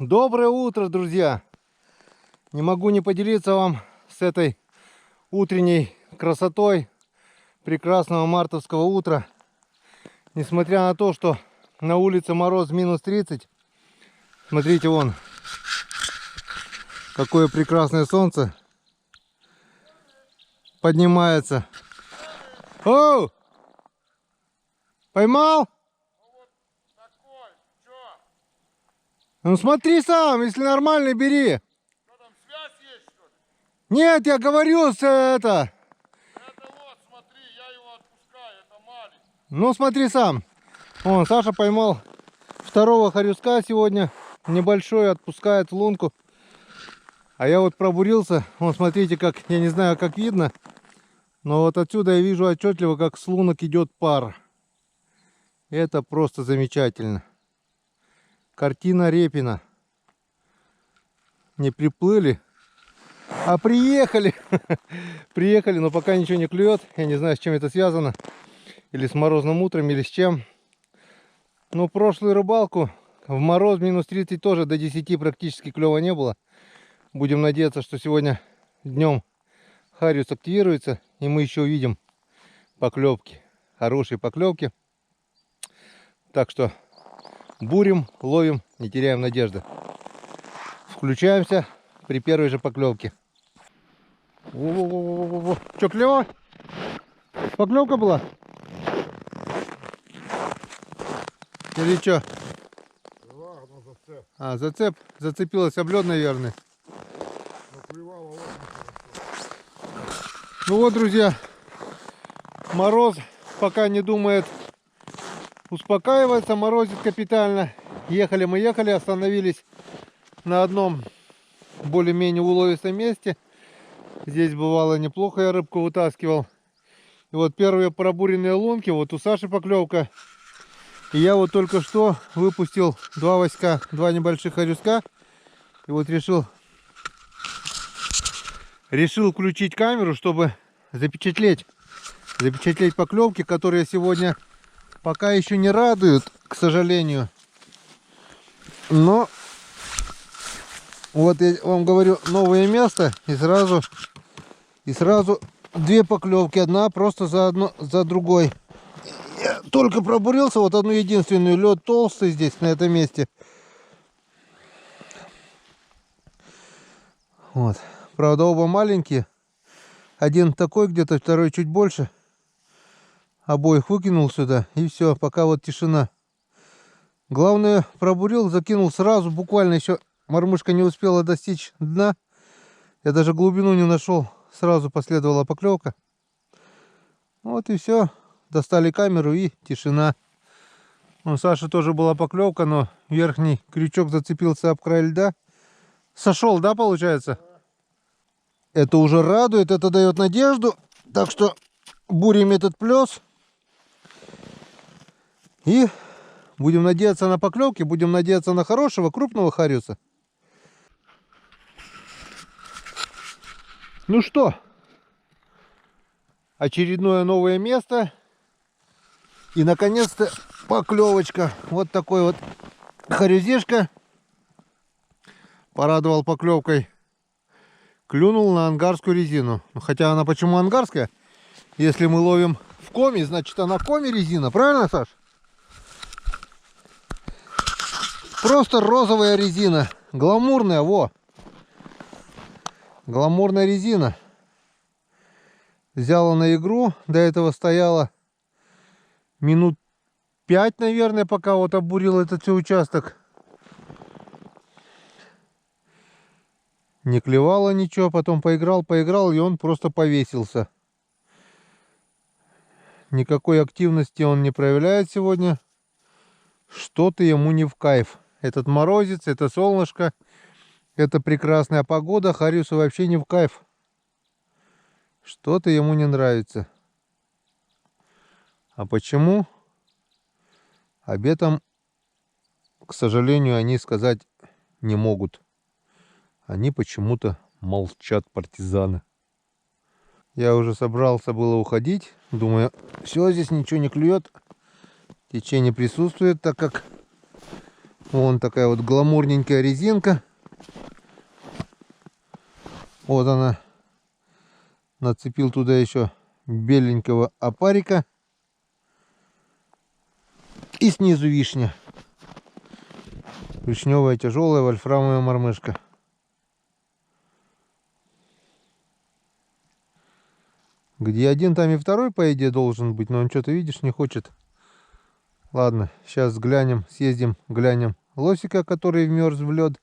Доброе утро, друзья! Не могу не поделиться вам с этой утренней красотой прекрасного мартовского утра. Несмотря на то, что на улице мороз минус 30, смотрите, вон, какое прекрасное солнце поднимается. О! Поймал? Ну смотри сам, если нормально, бери. Что там, связь есть, что ли? Нет, я говорю, это. Это вот, смотри, я его отпускаю, это маленький. Ну смотри сам. Вон, Саша поймал второго хорюска сегодня. Небольшой, отпускает в лунку. А я вот пробурился. Вон, смотрите, как, я не знаю, как видно. Но вот отсюда я вижу отчетливо, как с лунок идет пар. Это просто замечательно. Картина Репина. Не приплыли, а приехали. Приехали, но пока ничего не клюет. Я не знаю, с чем это связано. Или с морозным утром, или с чем. Но прошлую рыбалку в мороз минус 30 тоже до 10 практически клёва не было. Будем надеяться, что сегодня днем хариус активируется. И мы еще увидим поклевки. Хорошие поклевки. Так что бурим, ловим, не теряем надежды. Включаемся при первой же поклевке. Что, клево? Поклевка была? Или что? А, зацеп. Зацепилась об лед, наверное. Ну вот, друзья, мороз пока не думает успокаиваться, морозит капитально. Ехали мы, остановились на одном более-менее уловистом месте. Здесь бывало неплохо, я рыбку вытаскивал. И вот первые пробуренные лунки, вот у Саши поклевка. И я вот только что выпустил два васька, два небольших хорюска. И вот решил включить камеру, чтобы запечатлеть поклевки, которые сегодня пока еще не радуют, к сожалению. Но вот я вам говорю, новое место, и сразу две поклевки, одна просто за другой. Я только пробурился, вот одну единственную, лед толстый здесь на этом месте. Вот, правда, оба маленькие. Один такой где-то, второй чуть больше. Обоих выкинул сюда, и все, пока вот тишина. Главное, пробурил, закинул сразу, буквально еще мормышка не успела достичь дна. Я даже глубину не нашел, сразу последовала поклевка. Вот и все, достали камеру и тишина. У Саши тоже была поклевка, но верхний крючок зацепился об край льда. Сошел, да, получается? Это уже радует, это дает надежду. Так что бурим этот плес. И будем надеяться на поклевки, будем надеяться на хорошего крупного хариуса. Ну что, очередное новое место. И наконец-то поклевочка. Вот такой вот харюзешка. Порадовал поклевкой. Клюнул на ангарскую резину. Хотя она почему ангарская? Если мы ловим в коме, значит она коме резина. Правильно, Саш? Просто розовая резина. Гламурная, во. Гламурная резина. Взяла на игру. До этого стояла минут 5, наверное, пока вот обурил этот все участок. Не клевало ничего. Потом поиграл, и он просто повесился. Никакой активности он не проявляет сегодня. Что-то ему не в кайф. Этот морозец, это солнышко, это прекрасная погода. Хариусу вообще не в кайф. Что-то ему не нравится. А почему? Об этом, к сожалению, они сказать не могут. Они почему-то молчат, партизаны. Я уже собрался было уходить. Думаю, все, здесь ничего не клюет. Течение присутствует, так как Вон такая вот гламурненькая резинка. Вот она. Нацепил туда еще беленького опарика. И снизу вишня. Вишневая тяжелая вольфрамовая мормышка. Где один, там и второй, по идее, должен быть. Но он что-то, видишь, не хочет. Ладно, сейчас глянем, съездим, глянем лосика, который вмерз в лед.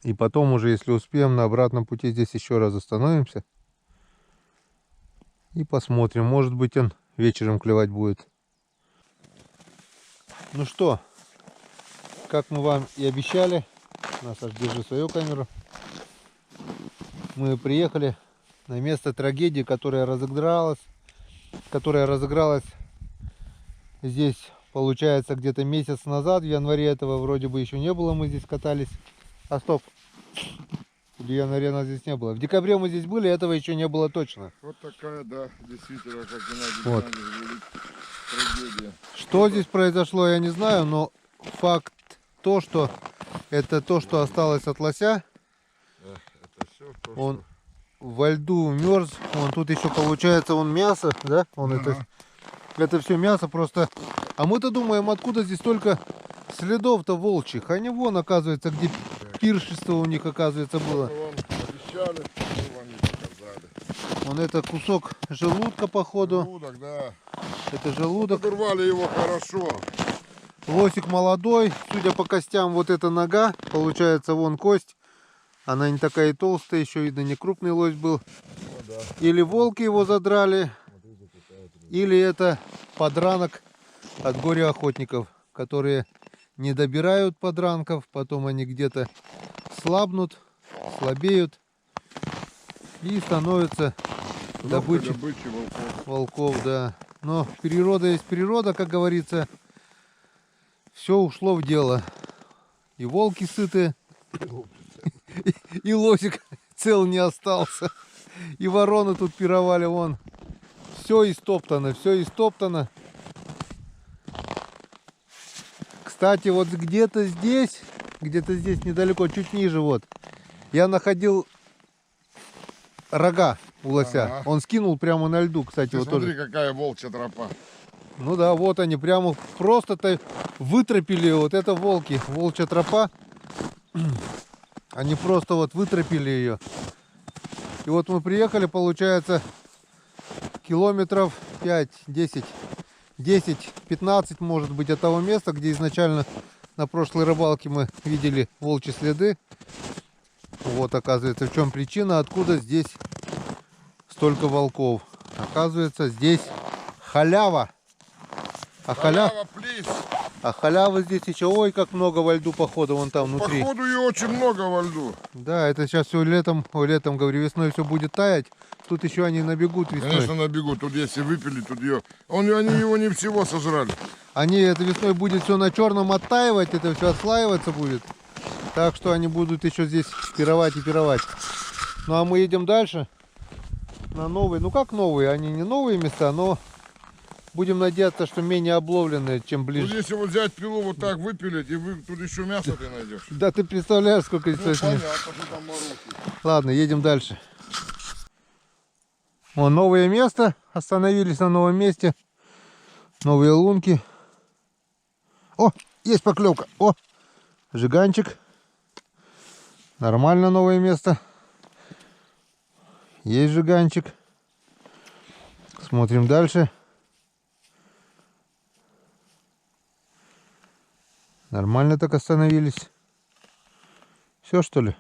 И потом уже, если успеем, на обратном пути здесь еще раз остановимся. И посмотрим. Может быть, он вечером клевать будет. Ну что, как мы вам и обещали, Саш, держи свою камеру. Мы приехали на место трагедии, которая разыгралась здесь, получается, где-то месяц назад. В январе этого вроде бы еще не было, мы здесь катались. А стоп, в январе нас здесь не было. В декабре мы здесь были, этого еще не было точно. Вот такая, да, действительно, как Вот. Геннадий говорит, трагедия. Что здесь произошло, я не знаю, но факт то, что это то, что осталось от лося. Это все то, Он во льду мерз. Вон тут еще получается вон мясо, да? Вон это все мясо просто. А мы-то думаем, откуда здесь столько следов-то волчьих. Они вон, оказывается, где пиршество у них, оказывается, было. что вам обещали, мы вам не показали. Вон это кусок желудка, походу. Желудок, да. Это желудок. Подорвали его хорошо. Лосик молодой. Судя по костям, вот эта нога. Получается, вон кость. Она не такая и толстая. Еще видно, не крупный лось был. Ну, да. Или волки его задрали, или это подранок от горя охотников, которые не добирают подранков, потом они где-то слабнут, слабеют и становятся добычей Добычи волков. волков, да. Но природа есть природа, как говорится. Все ушло в дело. И волки сыты, и лосик цел не остался. И вороны тут пировали, вон. Все истоптано, все истоптано. Кстати, вот где-то здесь недалеко, чуть ниже вот, я находил рога у лося. Ага. Он скинул прямо на льду, кстати, Ты вот смотри, тоже. какая волчья тропа. Ну да, вот они прямо просто-то вытропили, вот это волки, волчья тропа. Они просто вот вытропили ее. И вот мы приехали, получается, километров 5, 10, 10-15, может быть, от того места, где изначально на прошлой рыбалке мы видели волчьи следы. Вот, оказывается, в чем причина, откуда здесь столько волков. Оказывается, здесь халява. Халява, плиз. А халявы здесь еще, ой, как много во льду, походу, вон там внутри. Походу ее очень много во льду. Да, это сейчас все летом, говорю, весной все будет таять. Тут еще они набегут весной. Конечно, набегут. Тут если выпили, тут ее. Они его не всего сожрали. Они это весной будет все на черном оттаивать, это все отслаиваться будет. Так что они будут еще здесь пировать и пировать. Ну а мы едем дальше на новые, ну как новые, они не новые места, но будем надеяться, что менее обловленные, чем Тут ближе. если вот взять пилу, вот так выпилить, и тут еще мясо ты найдешь. Да ты представляешь, сколько здесь Ну, точно. понятно, что там морозы. Ладно, едем дальше. Вон новое место, остановились на новом месте. Новые лунки. О, есть поклевка. О, жиганчик. Нормально новое место. Есть жиганчик. Смотрим дальше. Нормально так остановились. Все, что ли?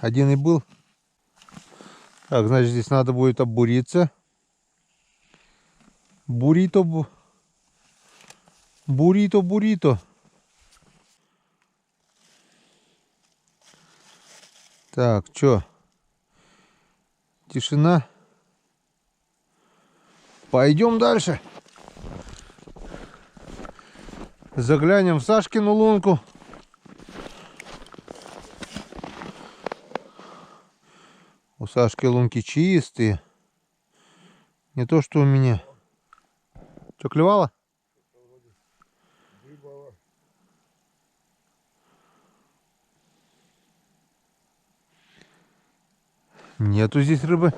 Один и был. Так, значит, здесь надо будет оббуриться. Бурито. Так, что? Тишина. Пойдем дальше. Заглянем в Сашкину лунку. У Сашки лунки чистые. Не то, что у меня. Что, клевало? Нету здесь рыбы.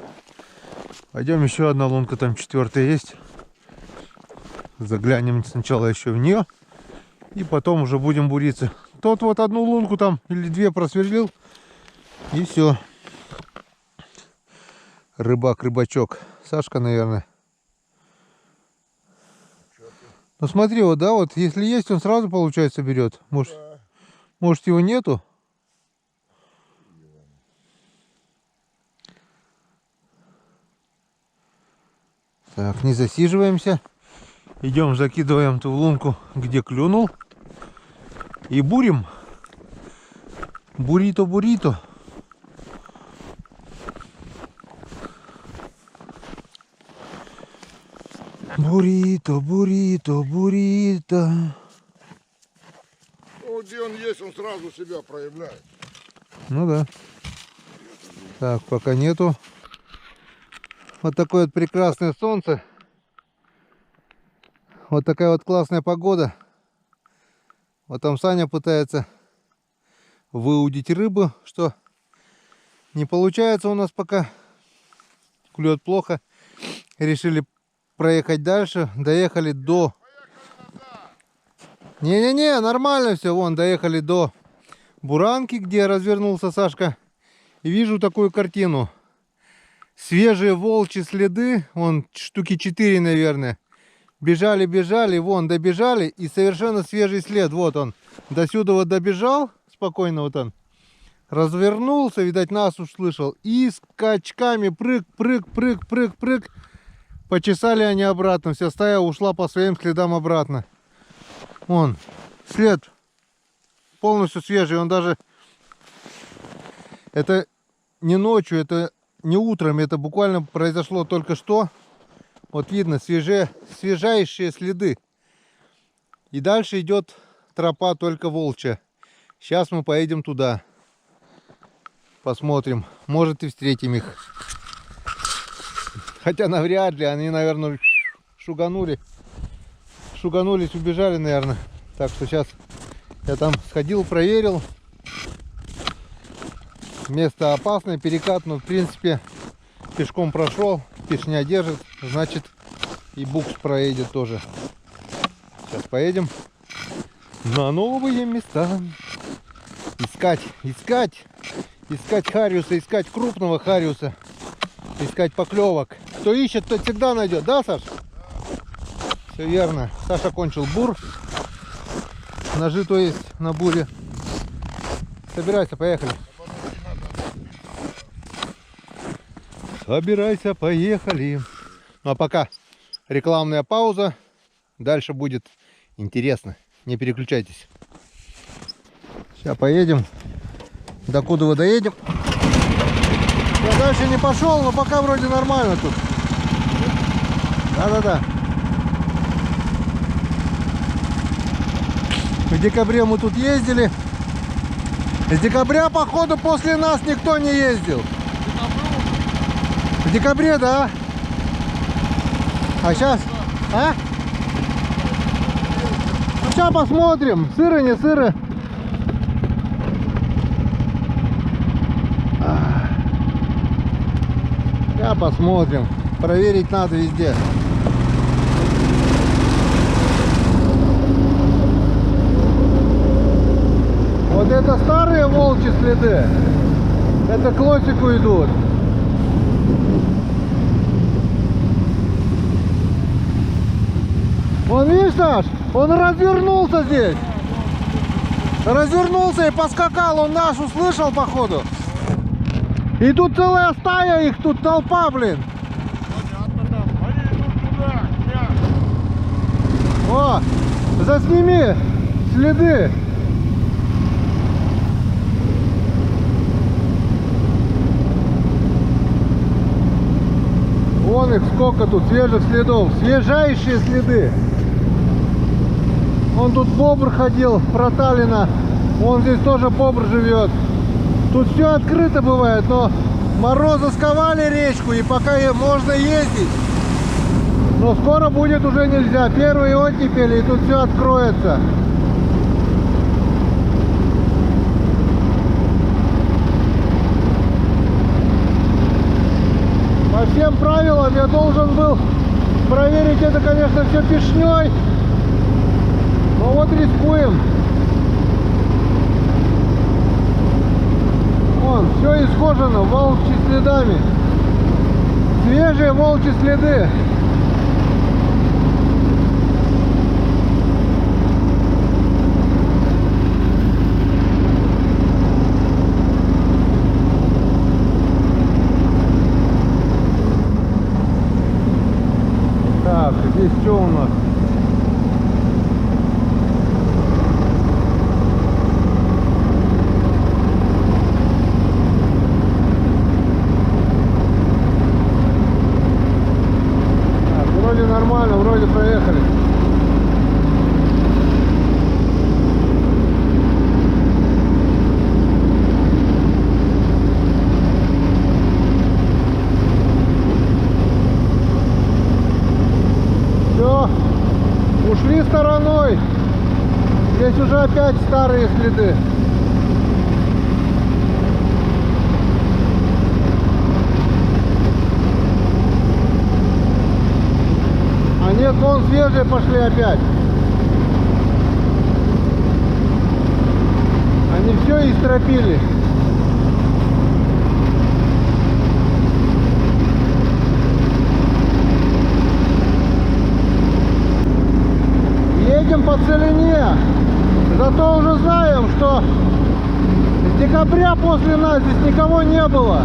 Пойдем, еще одна лунка, там 4-я есть. Заглянем сначала еще в нее. И потом уже будем буриться. Тот вот одну лунку там или 2 просверлил. И все. Рыбак, рыбачок. Сашка, наверное. Ну смотри, вот, да, вот если есть, он сразу, получается, берет. Может его нету? Так, не засиживаемся. Идем, закидываем ту лунку, где клюнул. И бурим. Бурито, бурито. Бурито, бурито, бурито. Ну, где он есть, он сразу себя проявляет. Ну да. Так, пока нету. Вот такое вот прекрасное солнце. Вот такая вот классная погода. Вот там Саня пытается выудить рыбу, что не получается у нас пока. Клюет плохо. Решили проехать дальше. Доехали до... Не-не-не, нормально все. Вон, доехали до Буранки, где развернулся Сашка. И вижу такую картину. Свежие волчьи следы. Вон, штуки 4, наверное. Бежали, бежали, вон, добежали. И совершенно свежий след. Вот он. До сюда вот добежал. Спокойно вот он. Развернулся, видать, нас услышал. И скачками прыг, прыг, прыг, прыг, прыг. Почесали они обратно. Вся стая ушла по своим следам обратно. Вон, след полностью свежий. Он даже... Это не ночью, это не утром. Это буквально произошло только что. Вот видно, свежайшие следы. И дальше идет тропа только волчья. Сейчас мы поедем туда. Посмотрим. Может и встретим их. Хотя навряд ли. Они, наверное, шуганулись, убежали, наверное. Так что сейчас я там сходил, проверил. Место опасное, перекат, но в принципе пешком прошел. Пешня держит, значит и букс проедет тоже. Сейчас поедем на новые места. Искать хариуса, искать крупного хариуса, искать поклевок. Кто ищет, тот всегда найдет, да, Саш? Все верно. Саша кончил бур. Ножи то есть на буре. Собирайся, поехали. Собирайся, поехали. Ну а пока рекламная пауза. Дальше будет интересно. Не переключайтесь. Сейчас поедем. До Кудова доедем. Я дальше не пошел, но пока вроде нормально тут. Да-да-да. В декабре мы тут ездили. С декабря, походу, после нас никто не ездил. В декабре, да? А сейчас? А? Сейчас посмотрим, сыры, не сыры. Сейчас посмотрим. Проверить надо везде. Вот это старые волчьи следы. Это к лосику идут. Вон, видишь, Саш? Он развернулся здесь. Развернулся и поскакал. Он наш услышал, походу. И тут целая стая их, тут толпа, блин. Понятно, там. Они идут туда. О, засними следы. Вон их сколько тут свежих следов. Свежайшие следы. Вон тут бобр ходил, проталина. Вон здесь тоже бобр живет. Тут все открыто бывает, но морозы сковали речку, и пока можно ездить. Но скоро будет уже нельзя. Первые оттепели, и тут все откроется. всем правилам я должен был проверить это, конечно, все пешней. Но вот рискуем. Вон, все исхожено волчьими следами. Свежие волчьи следы. Так, здесь что у нас? Так, вроде нормально, вроде проехали. Все, ушли стороной. Здесь уже опять старые следы. А нет, вон свежие пошли опять. Они все истропили. Едем по целине. Зато уже знаем, что с декабря после нас здесь никого не было.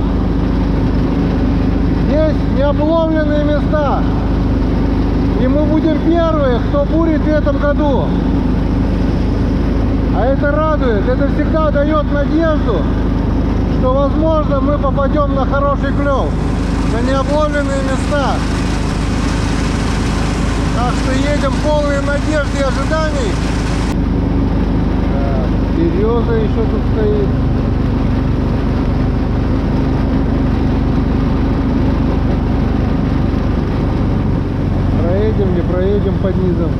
Здесь необломленные места. И мы будем первые, кто бурит в этом году. А это радует. Это всегда дает надежду, что возможно мы попадем на хороший клев, на необломленные места. Так что едем полные надежд и ожиданий. Так, береза еще тут стоит. Проедем, не проедем под низом.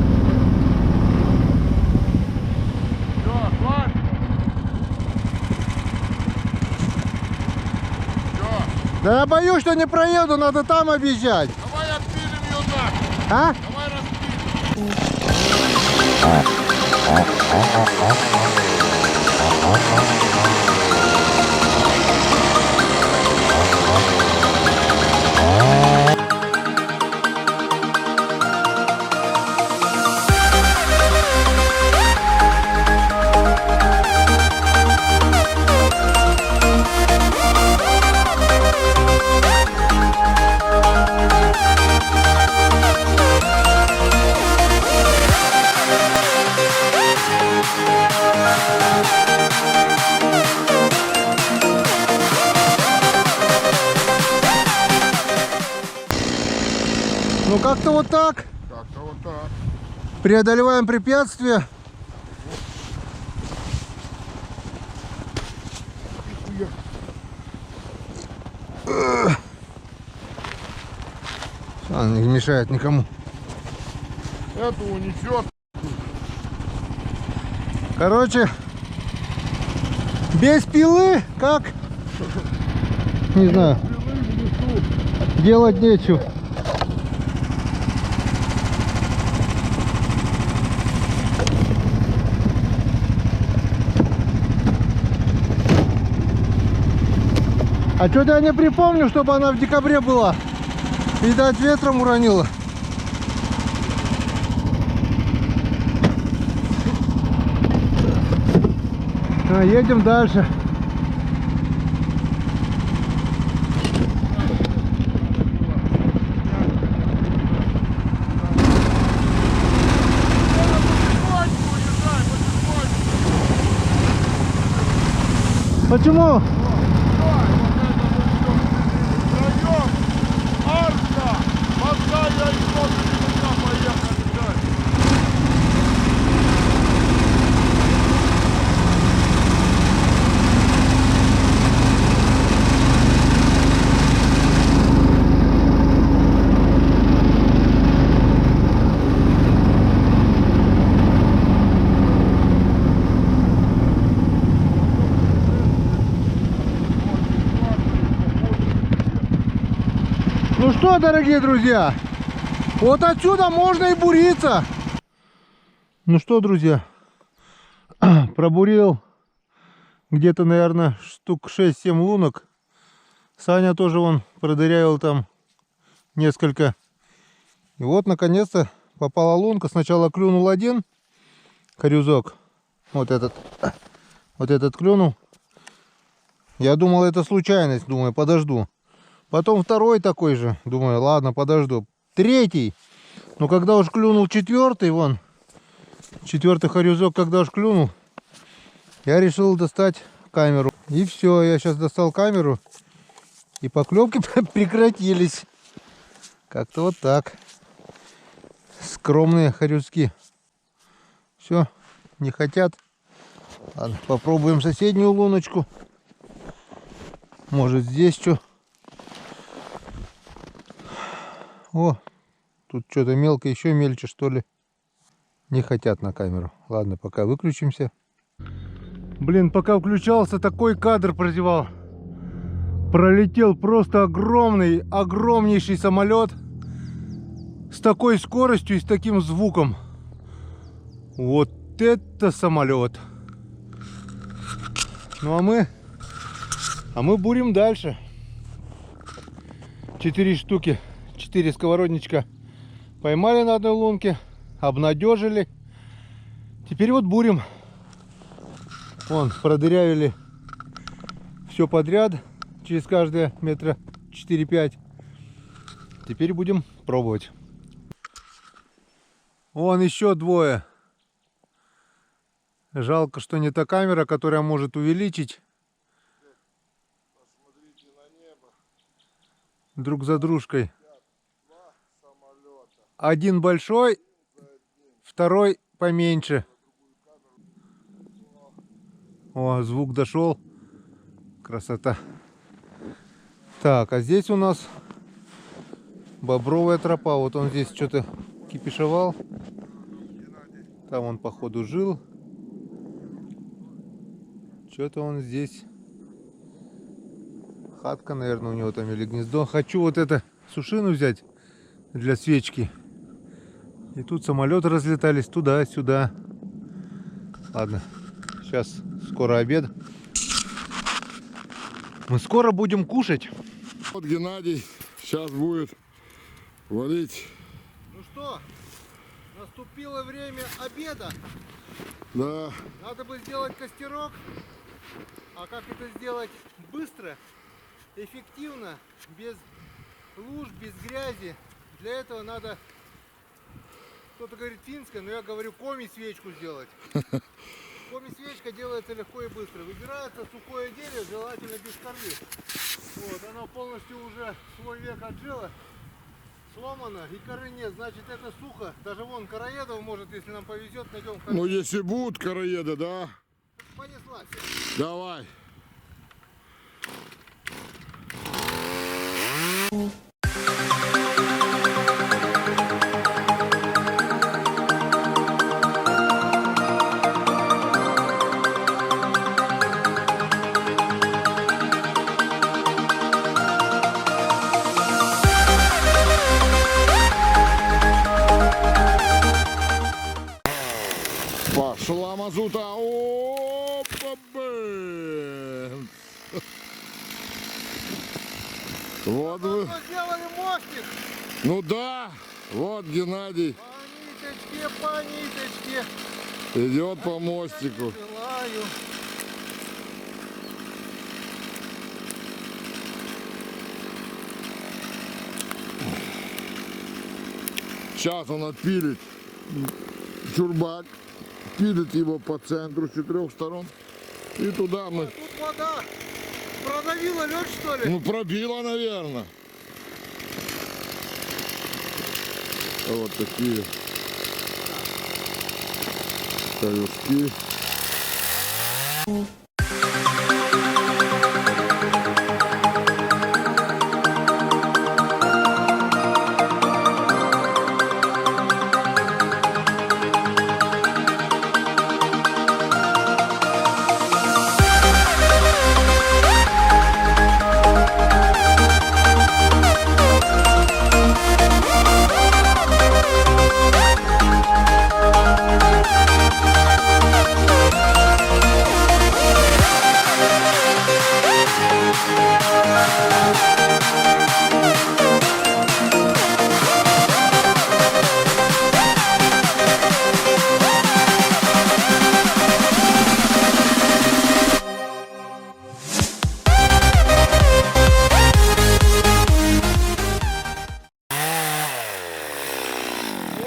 Все, хватит. Все, Да я боюсь, что не проеду, надо там объезжать. давай отпилим ее нахуй. А? Давай распилим. Ну как-то вот так. Так-то вот так. Преодолеваем препятствия. Всё, он не мешает никому. Этого несет. Короче, без пилы, как? Не знаю. Делать нечего. А что-то я не припомню, чтобы она в декабре была. Видать, ветром уронила. Едем дальше. Почему? что, дорогие друзья, вот отсюда можно и буриться. Ну что, друзья, пробурил где-то, наверное, штук 6-7 лунок. Саня тоже вон продырявил там несколько. И вот, наконец-то, попала лунка. Сначала клюнул один корюзок. Вот этот клюнул. Я думал, это случайность. Думаю, подожду. Потом второй такой же. Думаю, ладно, подожду. Третий. Но когда уж клюнул четвертый, вон. Четвертый корюзок, когда уж клюнул, я решил достать камеру. И все, я сейчас достал камеру. И поклевки прекратились. Как-то вот так. Скромные хорюзки. Все, не хотят. Ладно, попробуем соседнюю луночку. Может, здесь что. О, тут что-то мелко, еще мельче, что ли. Не хотят на камеру. Ладно, пока выключимся. Блин, пока включался, такой кадр прозевал. Пролетел просто огромнейший самолет. С такой скоростью и с таким звуком. Вот это самолет. Ну а мы бурим дальше. 4 штуки, 4 сковородничка поймали на одной лунке, обнадежили. Теперь вот бурим. Вон, продырявили все подряд, через каждые метра 4-5. Теперь будем пробовать. Вон еще двое. Жалко, что не та камера, которая может увеличить. Посмотрите на небо. Друг за дружкой. Один большой, второй поменьше. О, звук дошел. Красота. Так, а здесь у нас бобровая тропа. Вот он здесь что-то кипишевал. Там он, походу, жил. Что-то он здесь. Хатка, наверное, у него там или гнездо. Хочу вот это сушину взять для свечки. И тут самолеты разлетались туда-сюда. Ладно, сейчас скоро обед. Мы скоро будем кушать. Вот Геннадий сейчас будет варить. Ну что, наступило время обеда. Да. Надо бы сделать костерок. А как это сделать быстро, эффективно, без луж, без грязи? Для этого надо, кто-то говорит финская, но я говорю коми-свечку сделать. Коми-свечка делается легко и быстро. Выбирается сухое дерево, желательно без коры. Вот, оно полностью уже свой век отжило, сломано, и коры нет, значит это сухо. Даже вон короедов, может, если нам повезет, найдем кору. Ну если будут короеды, да? Понеслась. Давай. Пошла мазута. Опа, блин. Вот вы. Мы сделали мостик. Ну да. Вот Геннадий По ниточке. идет по мостику. Желаю. Сейчас он отпилит чурбак, пилит его по центру с 4 сторон. И туда мы... Тут вода продавила лед, что ли? Ну, пробило, наверное. Вот такие колески.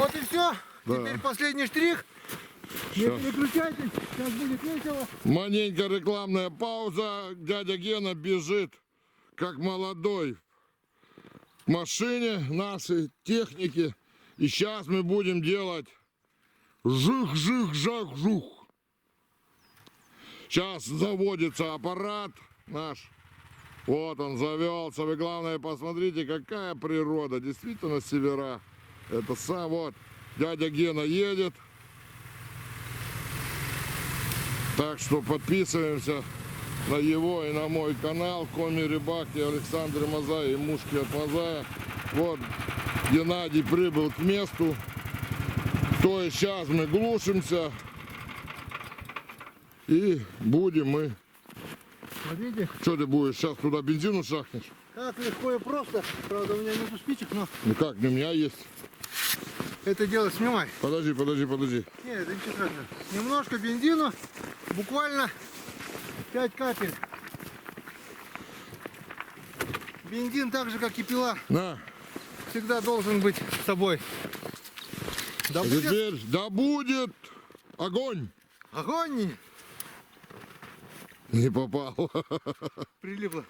Вот и все. Да. Теперь последний штрих. Не Всё. переключайтесь, сейчас будет весело. Маленькая рекламная пауза. Дядя Гена бежит, как молодой, к машине нашей техники. И сейчас мы будем делать жих-жих-жах-жух. Сейчас заводится аппарат наш. Вот он завелся. Вы главное посмотрите, какая природа. Действительно севера. Это сам вот дядя Гена едет. Так что подписываемся на его и на мой канал Коми Рыбаки Александр Мазай и Мушки от Мазая. Вот Геннадий прибыл к месту. То есть сейчас мы глушимся и будем мы. Смотрите, Что ты будешь сейчас туда бензину шахнешь? как легко и просто. Правда, у меня нету спичек, но Ну как, у меня есть. это дело снимай. Подожди. Нет, это ничего страшного. Немножко бензину, буквально 5 капель. Бензин, так же как и пила, На. всегда должен быть с собой. Да А будет теперь да будет огонь. огонь! Не попал. Прилипло.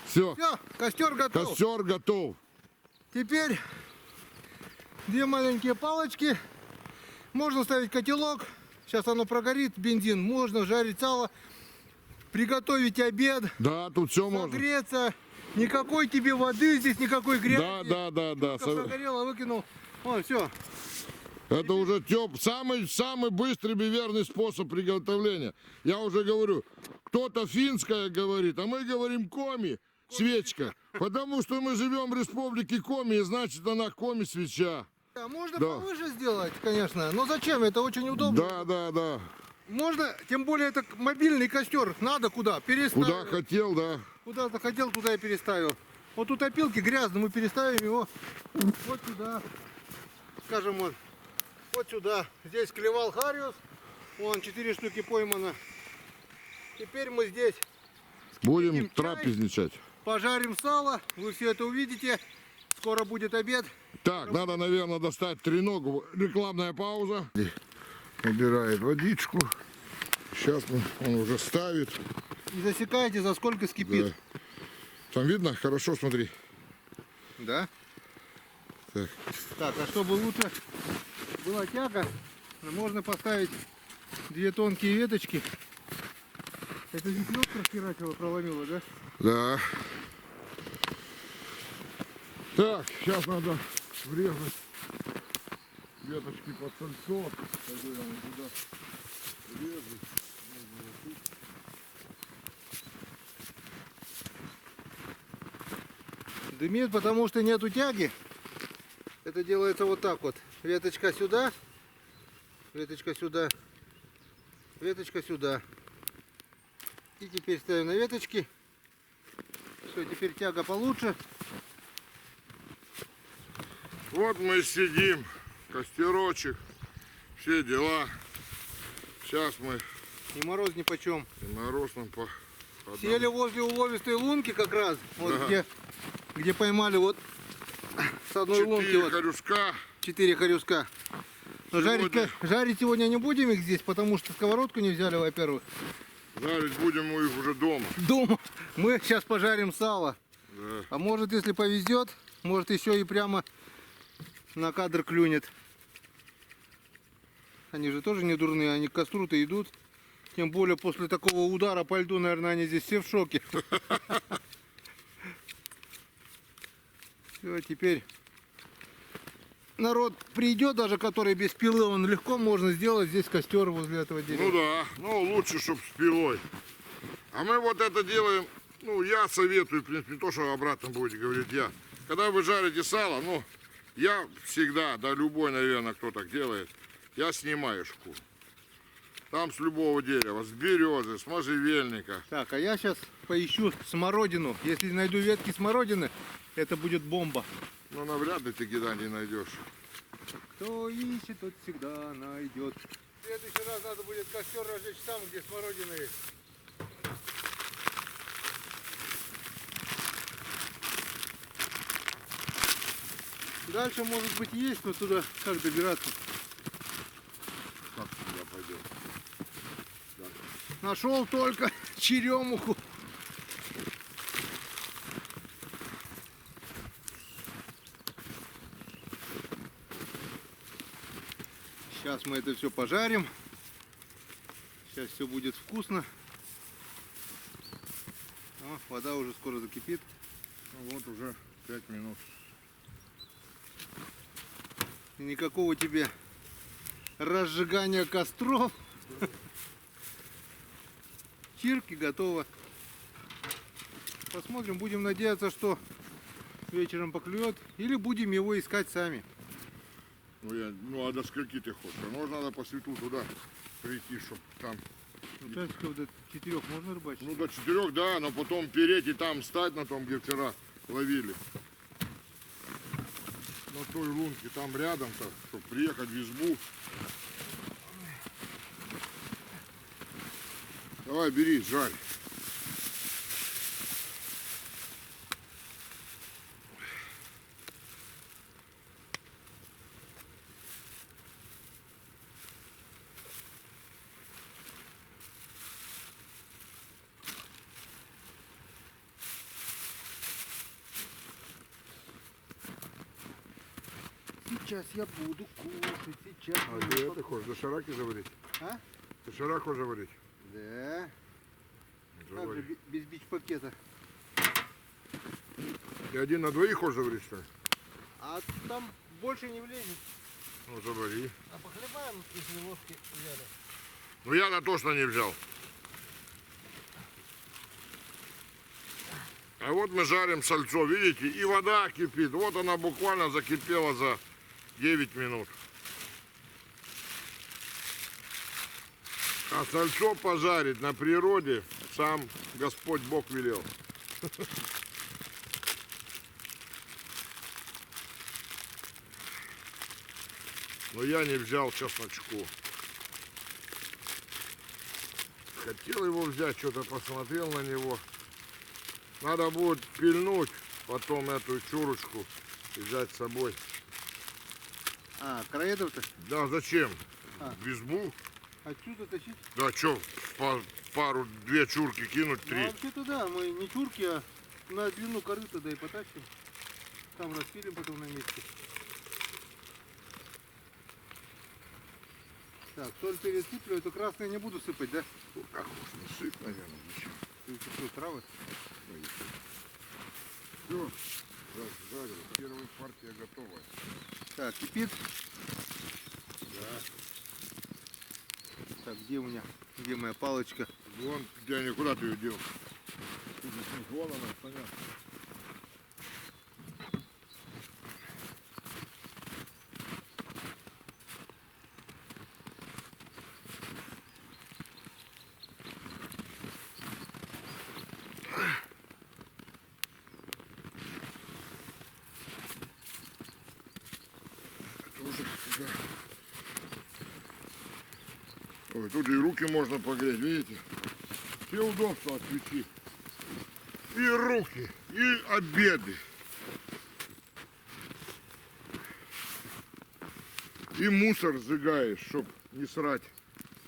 Все, Все, костер готов. костер готов. Теперь 2 маленькие палочки. Можно ставить котелок. Сейчас оно прогорит, бензин. Можно жарить сало. Приготовить обед. Да, тут все можно. Согреться. Никакой тебе воды здесь, никакой грязи. Да. Только прогорело, выкинул. О, все. Это уже самый быстрый и верный способ приготовления. Я уже говорю, кто-то финское говорит, а мы говорим коми, свечка. Потому что мы живем в республике Коми, и значит она коми свеча. Да, можно Да. повыше сделать, конечно. Но зачем? Это очень удобно. Да. Можно, тем более это мобильный костер. Надо куда? Переставить. Куда хотел, да. Куда захотел, туда и переставил. Вот тут опилки грязные, мы переставим его вот сюда. Скажем, вот сюда. Здесь клевал хариус. Вон 4 штуки поймано. Теперь мы здесь Будем Пить чай. трапезничать. пожарим сало. Вы все это увидите. Скоро будет обед. Так, надо, наверное, достать треногу. Рекламная пауза. Набирает водичку. Сейчас он уже ставит. И засекайте, за сколько скипит. Да. Там видно? Хорошо, смотри. Да? Так. Так, а чтобы лучше была тяга, можно поставить 2 тонкие веточки. Это здесь лед прохерачило, проломило, да? Да. Так, сейчас надо врезать веточки под кольцо. Наверное, туда врезать. Дымит, потому что нету тяги. Это делается вот так вот. Веточка сюда, веточка сюда, веточка сюда. И теперь ставим на веточки. Все, теперь тяга получше. Вот мы сидим, костерочек, все дела. Сейчас мы И мороз ни почем. и мороз нам по... Сели возле уловистой лунки как раз. Вот Да. где поймали вот с одной лунки. 4 Вот, хорюшка. 4 хорюска. Но Сегодня- жарить сегодня не будем их здесь, потому что сковородку не взяли, во-первых. Жарить будем мы их уже дома. Дома мы сейчас пожарим сало. Да. А может, если повезет, может еще и прямо на кадр клюнет. Они же тоже не дурные, они к костру-то идут. Тем более после такого удара по льду, наверное, они здесь все в шоке. Все, теперь народ придет, даже который без пилы, он легко можно сделать здесь костер возле этого дерева. Ну да, ну лучше, чтобы с пилой. А мы вот это делаем, ну я советую, в принципе, не то, что обратно будете говорить я. Когда вы жарите сало, ну, я всегда, да любой, наверное, кто так делает, я снимаю шкуру. Там с любого дерева, с березы, с можжевельника. Так, а я сейчас поищу смородину. Если найду ветки смородины, это будет бомба. Ну, навряд ли ты где-то не найдешь. Кто ищет, тот всегда найдет. В следующий раз надо будет костер разжечь там, где смородина есть. Дальше может быть есть, но туда как добираться? Как туда пойдем? Нашел только черемуху. Сейчас мы это все пожарим. Сейчас все будет вкусно. О, вода уже скоро закипит. Ну вот уже 5 минут. И никакого тебе разжигания костров. Чирки готово. Посмотрим, будем надеяться, что вечером поклюет. Или будем его искать сами. Ну а до скольки ты хочешь? Может надо по свету туда прийти, чтобы там. Ну, часиков до 4 можно рыбачить? Ну до 4, да, но потом переть и там встать на том, где вчера ловили. На той лунке, там рядом-то, чтобы приехать в избу. Давай, бери, жарь. Сейчас я буду кушать, сейчас. А ты это хочешь, дошираки заварить? А? Доширак хочешь заварить? Да. Как же Завари. без бич-пакета? Ты один на двоих хочешь заварить, что ли? А там больше не влезет. Ну, завари. А похлебаем, если ложки взяли. Ну, я-то точно не взял. А вот мы жарим сальцо, видите, и вода кипит. Вот она буквально закипела за 9 минут. А сальцо пожарить на природе сам Господь Бог велел. Но я не взял чесночку. Хотел его взять, что-то посмотрел на него. Надо будет пильнуть потом эту чурочку и взять с собой. А, краедов-то? Да, зачем? А. В избу? Отсюда тащить? Да что, пару-две чурки кинуть, Ну, 3. вообще-то да, мы не чурки, а на длину корыта, да и потащим. Там распилим потом на месте. Так, соль пересыплю, это красное не буду сыпать, да? Ну, как можно сыпь, наверное, зачем? Ты что, травы? Все, жарил. Первая партия готова. Так, кипит. Да. Так, где у меня? Где моя палочка? Вон, где они, куда ты ее дел? Вон она, понятно. Тоже, да. Ой, тут и руки можно погреть, видите? Все удобства от свечи. И руки, и обеды. И мусор сжигаешь, чтоб не срать.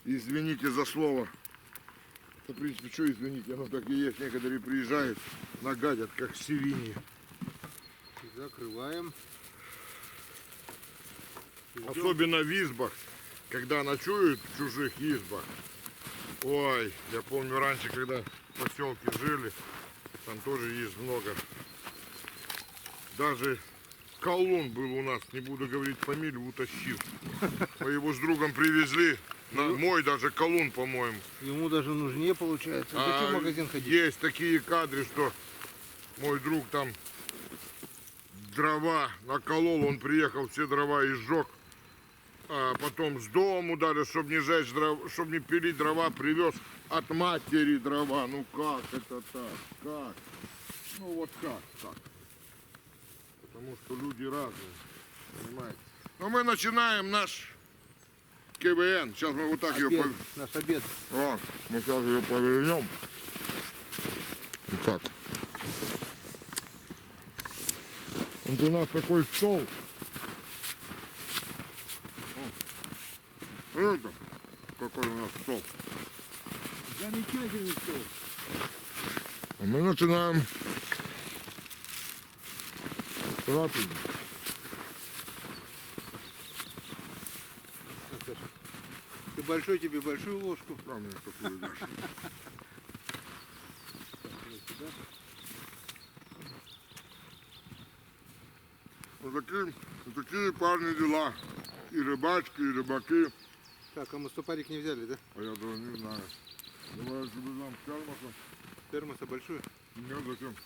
Извините за слово. Да, в принципе, что извините, оно так и есть. Некоторые приезжают, нагадят, как свиньи. Закрываем. Ждем. Особенно в избах, когда ночуют в чужих избах. Ой, я помню раньше, когда в поселке жили, там тоже есть много. Даже колун был у нас, не буду говорить фамилию, утащил. Мы его с другом привезли, мой даже колун, по-моему. Ему даже нужнее получается. Зачем в магазин ходить? Есть такие кадры, что мой друг там дрова наколол, он приехал, все дрова изжег. А потом с дому даже, чтобы не жечь дрова, чтобы не пилить дрова, привез от матери дрова. Ну как это так? Как? Ну вот как так? Потому что люди разные, понимаете? Но мы начинаем наш КВН. Сейчас мы вот так ее Обед, наш обед. вот, мы сейчас ее повернем. Вот так. Вот у нас такой стол Это, какой у нас стол. Замечательный стол. А мы начинаем трапезу. Ты большой, тебе большую ложку. Да, мне такую дашь. Вот такие парни дела. И рыбачки, и рыбаки. Так, а мы стопарик не взяли, да? А я даже не знаю. Давай себе дам термоса. Термоса большую. Нет, зачем?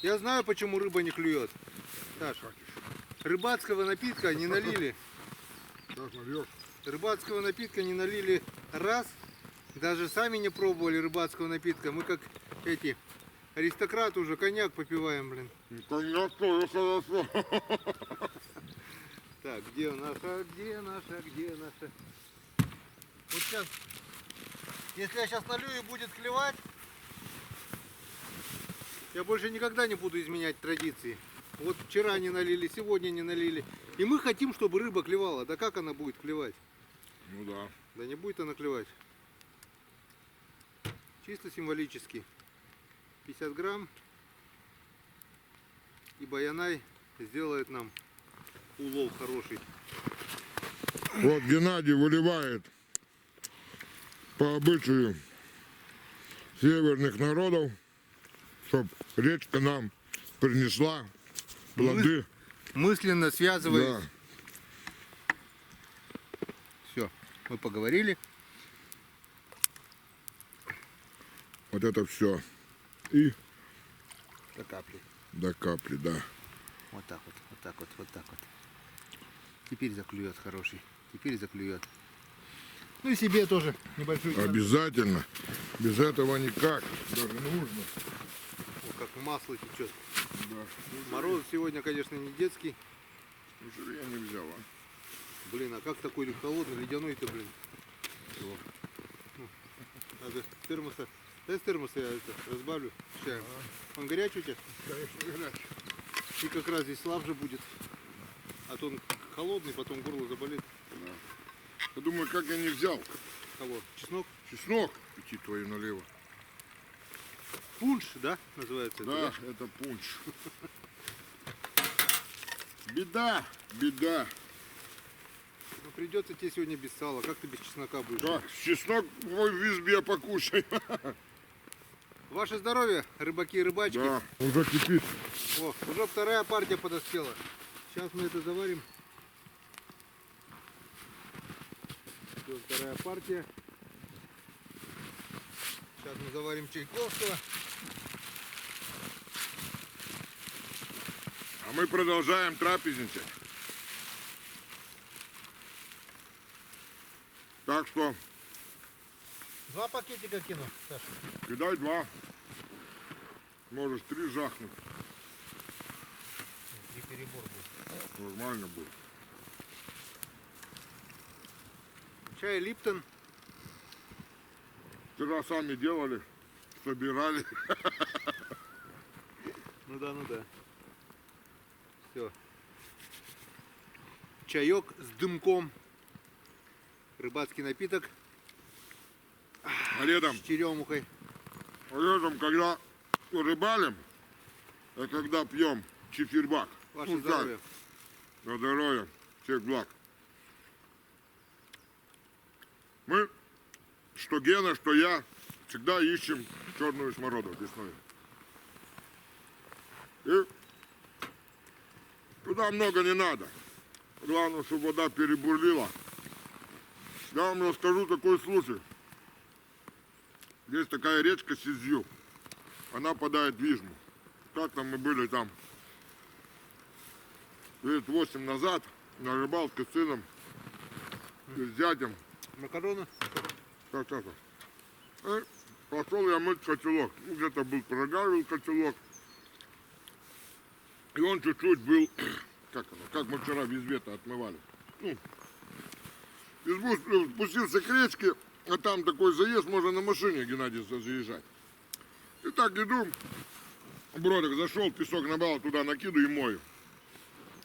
Я знаю, почему рыба не клюет. Саша, рыбацкого напитка не налили. Сейчас нальешь. Рыбацкого напитка не налили раз. Даже сами не пробовали рыбацкого напитка. Мы как эти аристократы уже коньяк попиваем, блин. Ну, коньяк тоже хорошо. Так, где наша, где наша, где наша? Вот сейчас, если я сейчас налью и будет клевать, я больше никогда не буду изменять традиции. Вот вчера не налили, сегодня не налили. И мы хотим, чтобы рыба клевала. Да как она будет клевать? Ну да. Да не будет она клевать. Чисто символически. 50 грамм. И Баянай сделает нам улов хороший. Вот Геннадий выливает по обычаю северных народов, чтоб речка нам принесла плоды. Мысленно связываясь. Да. Все, мы поговорили. Вот это все. И До капли. до капли, да. Вот так вот, вот так вот, вот так вот. Теперь заклюет хороший. Теперь заклюет. Ну и себе тоже небольшой. Обязательно. Без этого никак. Даже нужно. О, как масло течет. Да. Мороз сегодня, конечно, не детский. Уже я не взял, а? Блин, а как такой холодный, ледяной-то, блин? Его. Ну, надо с термоса. Дай с термоса я это разбавлю чаем. Он горячий у тебя? Конечно, горячий. И как раз здесь слабже будет. А то он холодный, потом горло заболит. Я думаю, как я не взял. Кого? Чеснок? Чеснок. Идти твою налево. Пунш, да, называется? Да, Это, это пунш. Беда, беда. Ну, придется тебе сегодня без сала. Как ты без чеснока будешь? Да, чеснок мой в избе покушай. Ваше здоровье, рыбаки и рыбачки. Да, уже кипит. О, уже вторая партия подоспела. Сейчас мы это заварим. Всё, вторая партия. Сейчас мы заварим Чайковского. А мы продолжаем трапезничать. Так что 2 пакетика кину, Саша. кидай 2. Можешь 3 жахнуть. И перебор будет. Нормально будет. Чай Липтон. Вчера сами делали, собирали. Ну да, ну да. Все. Чаек с дымком. Рыбацкий напиток А летом, с черемухой. когда рыбалим, а когда пьем чефирбак. Ваше Ну, здоровье. так, на здоровье, всех благ. Мы, что Гена, что я, всегда ищем черную смородину весной. И туда много не надо. Главное, чтобы вода перебурлила. Я вам расскажу такой случай. Есть такая речка Сизью. Она падает в Вижму. Как-то мы были там лет 8 назад на рыбалке с сыном и с дядем. Макароны. Так. И пошел я мыть котелок. Ну, где-то был прогавил котелок. И он чуть-чуть был, как мы вчера в избе-то отмывали. Ну, избу спустился к речке, а там такой заезд, можно на машине, Геннадий, заезжать. И так иду, бродок зашел, песок набрал, туда накидываю и мою.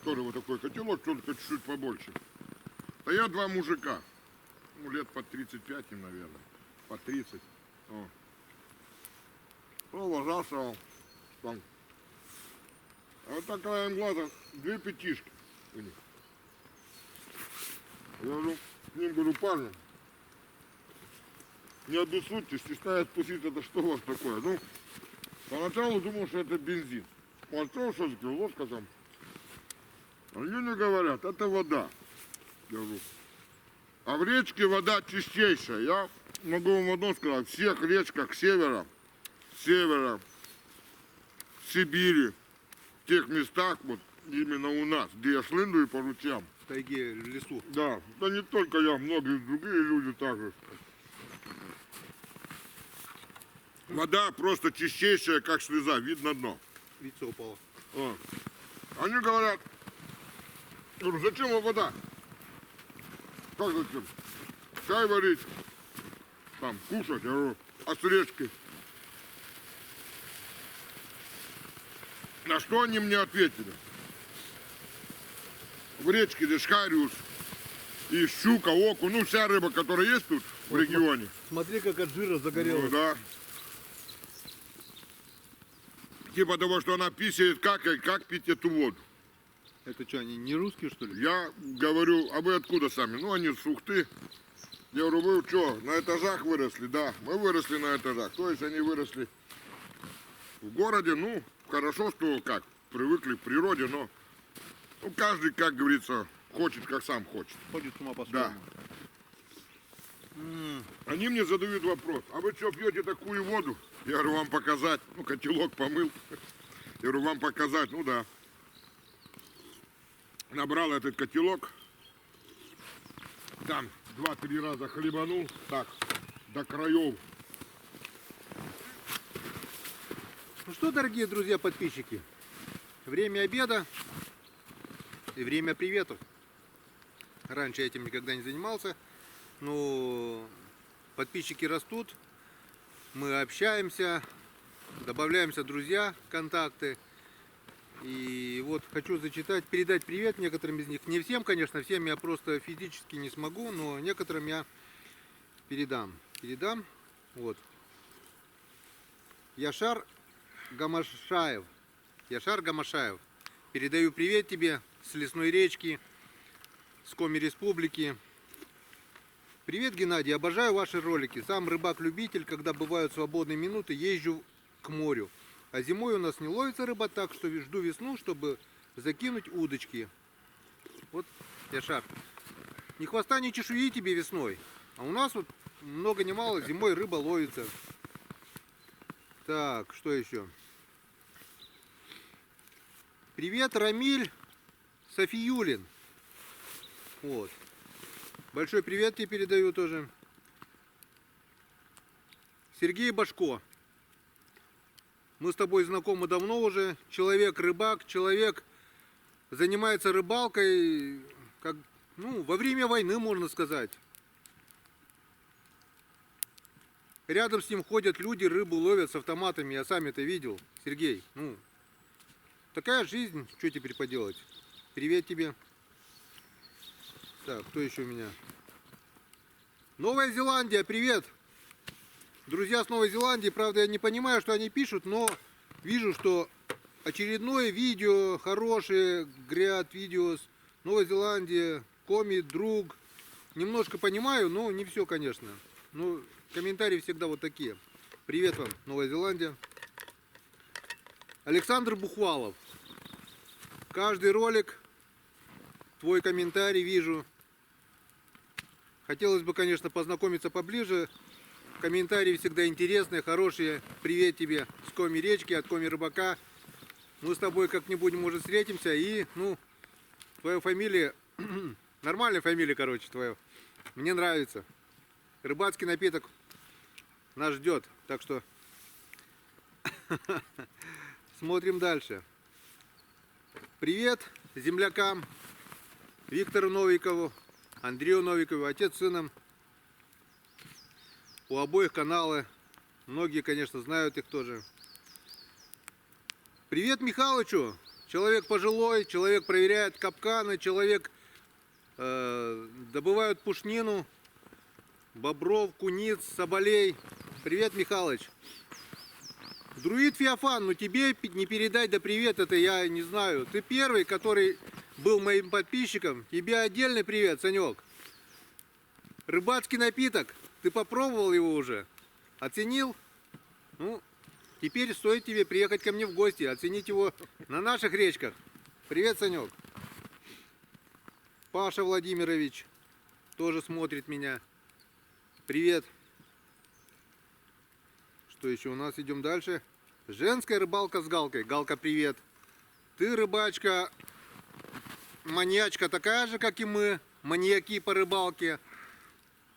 Тоже вот такой котелок, только чуть-чуть побольше. Стоят два мужика. Ну, лет по 35 им, наверное. По 30. О. Ложался он. Там. А вот так краем глаза две пятишки у них. Я говорю, к ним говорю, парни, не обессудьте, стесняет спустить, это что у вас такое? Ну, поначалу думал, что это бензин. Смотрел, что такое, ложка там. Они мне говорят, это вода. Я говорю, а в речке вода чистейшая. Я могу вам одно сказать, в всех речках севера, в Сибири, в тех местах, вот именно у нас, где я шлындую по ручьям. В тайге, в лесу. Да, да не только я, многие другие люди также. Вода просто чистейшая, как слеза, видно дно. Яйцо упало. А. Они говорят, я говорю, зачем вам вода? Как зачем? Чай варить, там, кушать, я говорю, а с речки? На что они мне ответили? В речке здесь хариус и щука, окунь, ну вся рыба, которая есть тут в регионе. Смотри, как от жира загорелось. Ну, да. Типа того, что она писает, как пить эту воду. Это что, они не русские, что ли? Я говорю, а вы откуда сами? Ну, они с Ухты. Я говорю, вы что, на этажах выросли? Да, мы выросли на этажах. То есть они выросли в городе, ну, хорошо, что как, привыкли к природе, но ну, каждый, как говорится, хочет, как сам хочет. Ходит с ума по Да. Они мне задают вопрос, а вы что, пьете такую воду? Я говорю, вам показать. Ну, котелок помыл. Я говорю, вам показать. Ну да. Набрал этот котелок. Там 2-3 раза хлебанул. Так, до краев. Ну что, дорогие друзья, подписчики, время обеда и время приветов. Раньше я этим никогда не занимался, но подписчики растут, мы общаемся, добавляемся друзья, контакты. И вот хочу зачитать, передать привет некоторым из них. Не всем, конечно, всем я просто физически не смогу, но некоторым я передам. Вот. Яшар Гамашаев. Передаю привет тебе с лесной речки, с Коми Республики. Привет, Геннадий, обожаю ваши ролики. Сам рыбак-любитель, когда бывают свободные минуты, езжу к морю. А зимой у нас не ловится рыба, так что жду весну, чтобы закинуть удочки. Вот, Яшар. Ни хвоста, ни чешуи тебе весной. А у нас вот много ни мало зимой рыба ловится. Так, что еще? Привет, Рамиль Софиюлин. Вот. Большой привет тебе передаю тоже. Сергей Башко. Мы с тобой знакомы давно уже. Человек-рыбак, человек занимается рыбалкой, как, ну, во время войны, можно сказать. Рядом с ним ходят люди, рыбу ловят с автоматами. Я сам это видел. Сергей, ну, такая жизнь, что теперь поделать? Привет тебе. Так, кто еще у меня? Новая Зеландия, привет! Друзья с Новой Зеландии, правда, я не понимаю, что они пишут, но вижу, что очередное видео, хорошее, говорят, видео с Новой Зеландии, Коми, друг. Немножко понимаю, но не все, конечно. Ну, комментарии всегда вот такие. Привет вам, Новая Зеландия. Александр Бухвалов. Каждый ролик, твой комментарий вижу. Хотелось бы, конечно, познакомиться поближе. Комментарии всегда интересные, хорошие. Привет тебе с Коми речки, от Коми рыбака. Мы с тобой как-нибудь, может, встретимся. И, ну, твоя фамилия, нормальная фамилия, короче, твоя. Мне нравится. Рыбацкий напиток нас ждет. Так что смотрим дальше. Привет землякам. Виктору Новикову, Андрею Новикову, отец с сыном. У обоих каналы. Многие, конечно, знают их тоже. Привет Михалычу. Человек пожилой, человек проверяет капканы, человек добывает пушнину, бобров, куниц, соболей. Привет, Михалыч. Друид Феофан, ну тебе не передать да привет, это я не знаю. Ты первый, который был моим подписчиком. Тебе отдельный привет, Санек. Рыбацкий напиток. Ты попробовал его уже? Оценил? Ну, теперь стоит тебе приехать ко мне в гости, оценить его на наших речках. Привет, Санек. Паша Владимирович тоже смотрит меня. Привет. Что еще у нас? Идем дальше. Женская рыбалка с Галкой. Галка, привет. Ты рыбачка, маньячка такая же, как и мы. Маньяки по рыбалке.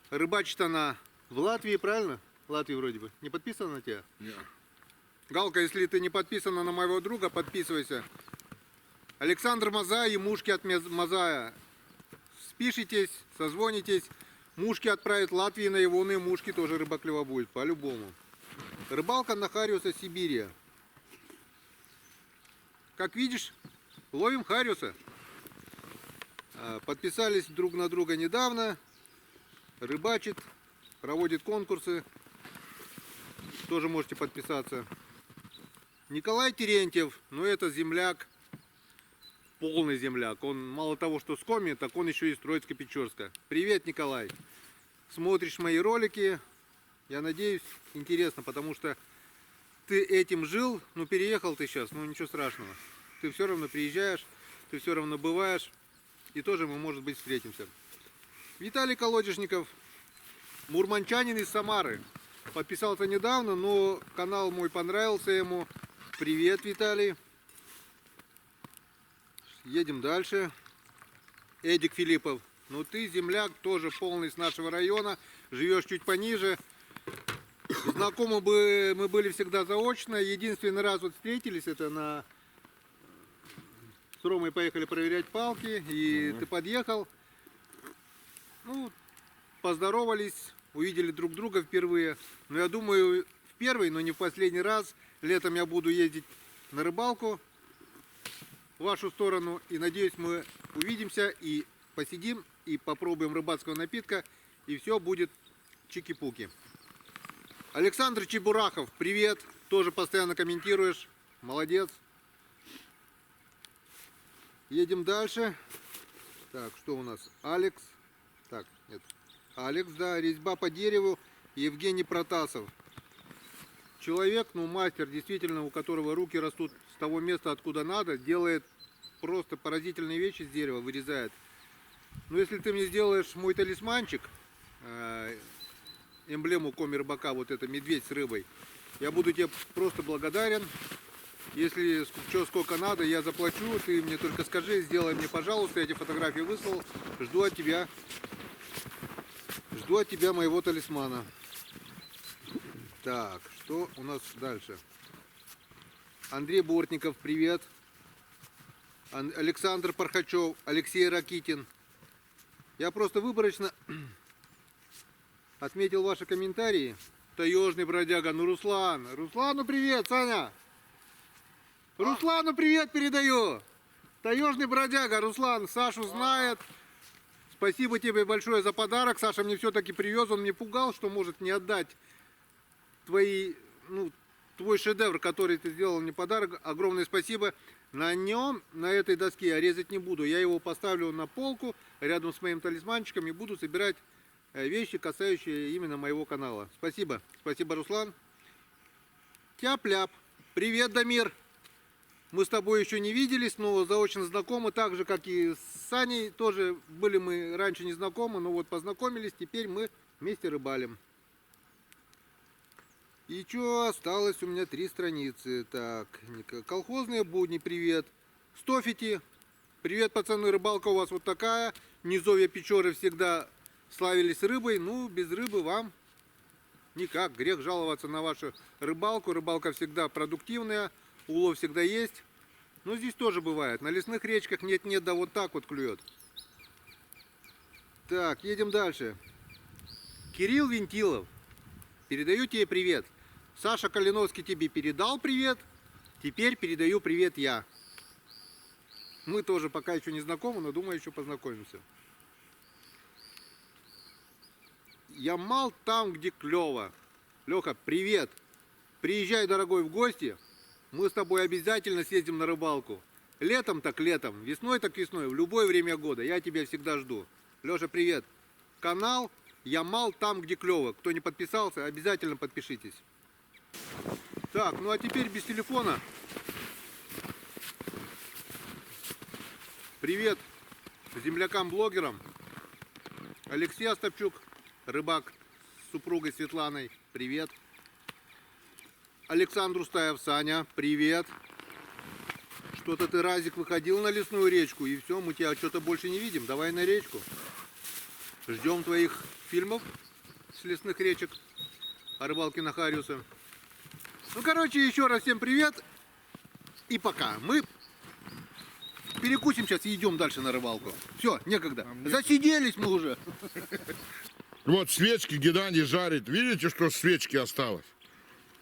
Рыбачит она в Латвии, правильно? В Латвии вроде бы. Не подписана на тебя? Не. Галка, если ты не подписана на моего друга, подписывайся. Александр Мазай и мушки от Мазая. Спишитесь, созвонитесь. Мушки отправят Латвии на Ивоны. Мушки тоже рыба клева будет, по-любому. Рыбалка на Хариуса, Сибирия. Как видишь, ловим Хариуса. Подписались друг на друга недавно. Рыбачит, проводит конкурсы. Тоже можете подписаться. Николай Терентьев, ну это земляк. Полный земляк. Он мало того, что с Коми, так он еще и с Троицко-Печорска. Привет, Николай. Смотришь мои ролики. Я надеюсь, интересно, потому что ты этим жил. Ну, переехал ты сейчас, ну ничего страшного. Ты все равно приезжаешь, ты все равно бываешь. И тоже мы, может быть, встретимся. Виталий Колодежников, мурманчанин из Самары. Подписался недавно, но канал мой понравился ему. Привет, Виталий. Едем дальше. Эдик Филиппов. Ну ты земляк, тоже полный с нашего района. Живешь чуть пониже. Знакомы мы были всегда заочно. Единственный раз вот встретились, это на... С Ромой поехали проверять палки. И ты подъехал. Ну, поздоровались. Увидели друг друга впервые. Но я думаю, в первый, но не в последний раз. Летом я буду ездить на рыбалку в вашу сторону. И надеюсь, мы увидимся и посидим, и попробуем рыбацкого напитка. И все будет чики-пуки. Александр Чебурахов, привет. Тоже постоянно комментируешь. Молодец. Едем дальше. Так, что у нас? Алекс. Так, нет. Алекс, да, резьба по дереву. Евгений Протасов. Человек, ну мастер, действительно, у которого руки растут с того места, откуда надо, делает просто поразительные вещи с дерева, вырезает. Но если ты мне сделаешь мой талисманчик, эмблему Коми рыбака, вот это медведь с рыбой, я буду тебе просто благодарен. Если что, сколько надо, я заплачу, ты мне только скажи, сделай мне, пожалуйста, я эти фотографии выслал, жду от тебя моего талисмана. Так, что у нас дальше? Андрей Бортников, привет. Александр Пархачев, Алексей Ракитин. Я просто выборочно отметил ваши комментарии. Таежный бродяга, ну Руслан. Руслану привет, Саня. Руслану привет передаю. Таежный бродяга, Руслан, Сашу знает. Спасибо тебе большое за подарок. Саша мне все-таки привез, он мне пугал, что может не отдать твой шедевр, который ты сделал мне подарок. Огромное спасибо. На нем, на этой доске я резать не буду. Я его поставлю на полку рядом с моим талисманчиком и буду собирать вещи, касающиеся именно моего канала. Спасибо. Спасибо, Руслан. Тяп-ляп. Привет, Дамир. Мы с тобой еще не виделись, но заочно знакомы, так же, как и с Саней. Тоже были мы раньше не знакомы, но вот познакомились. Теперь мы вместе рыбалим. И что, осталось у меня 3 страницы. Так, колхозные будни, привет. Стофити, привет, пацаны, рыбалка у вас вот такая. Низовья Печоры всегда славились рыбой. Ну, без рыбы вам никак. Грех жаловаться на вашу рыбалку. Рыбалка всегда продуктивная, улов всегда есть. Но здесь тоже бывает. На лесных речках нет-нет, да вот так вот клюет. Так, едем дальше. Кирилл Вентилов, передаю тебе привет. Саша Калиновский тебе передал привет. Теперь передаю привет я. Мы тоже пока еще не знакомы, но думаю, еще познакомимся. Ямал там, где клево. Леха, привет. Приезжай, дорогой, в гости. Мы с тобой обязательно съездим на рыбалку. Летом так летом, весной так весной, в любое время года. Я тебя всегда жду. Леша, привет. Канал Ямал там, где клево. Кто не подписался, обязательно подпишитесь. Так, ну а теперь без телефона. Привет землякам-блогерам. Алексей Остапчук, рыбак с супругой Светланой. Привет. Александр Устаев, Саня. Привет. Что-то ты, Разик, выходил на лесную речку, и все, мы тебя что-то больше не видим. Давай на речку. Ждем твоих фильмов с лесных речек о рыбалке на Хариуса. Ну, короче, еще раз всем привет. И пока. Мы перекусим сейчас и идем дальше на рыбалку. Все, некогда. Засиделись мы уже. Вот свечки Геннадий жарит. Видите, что свечки осталось?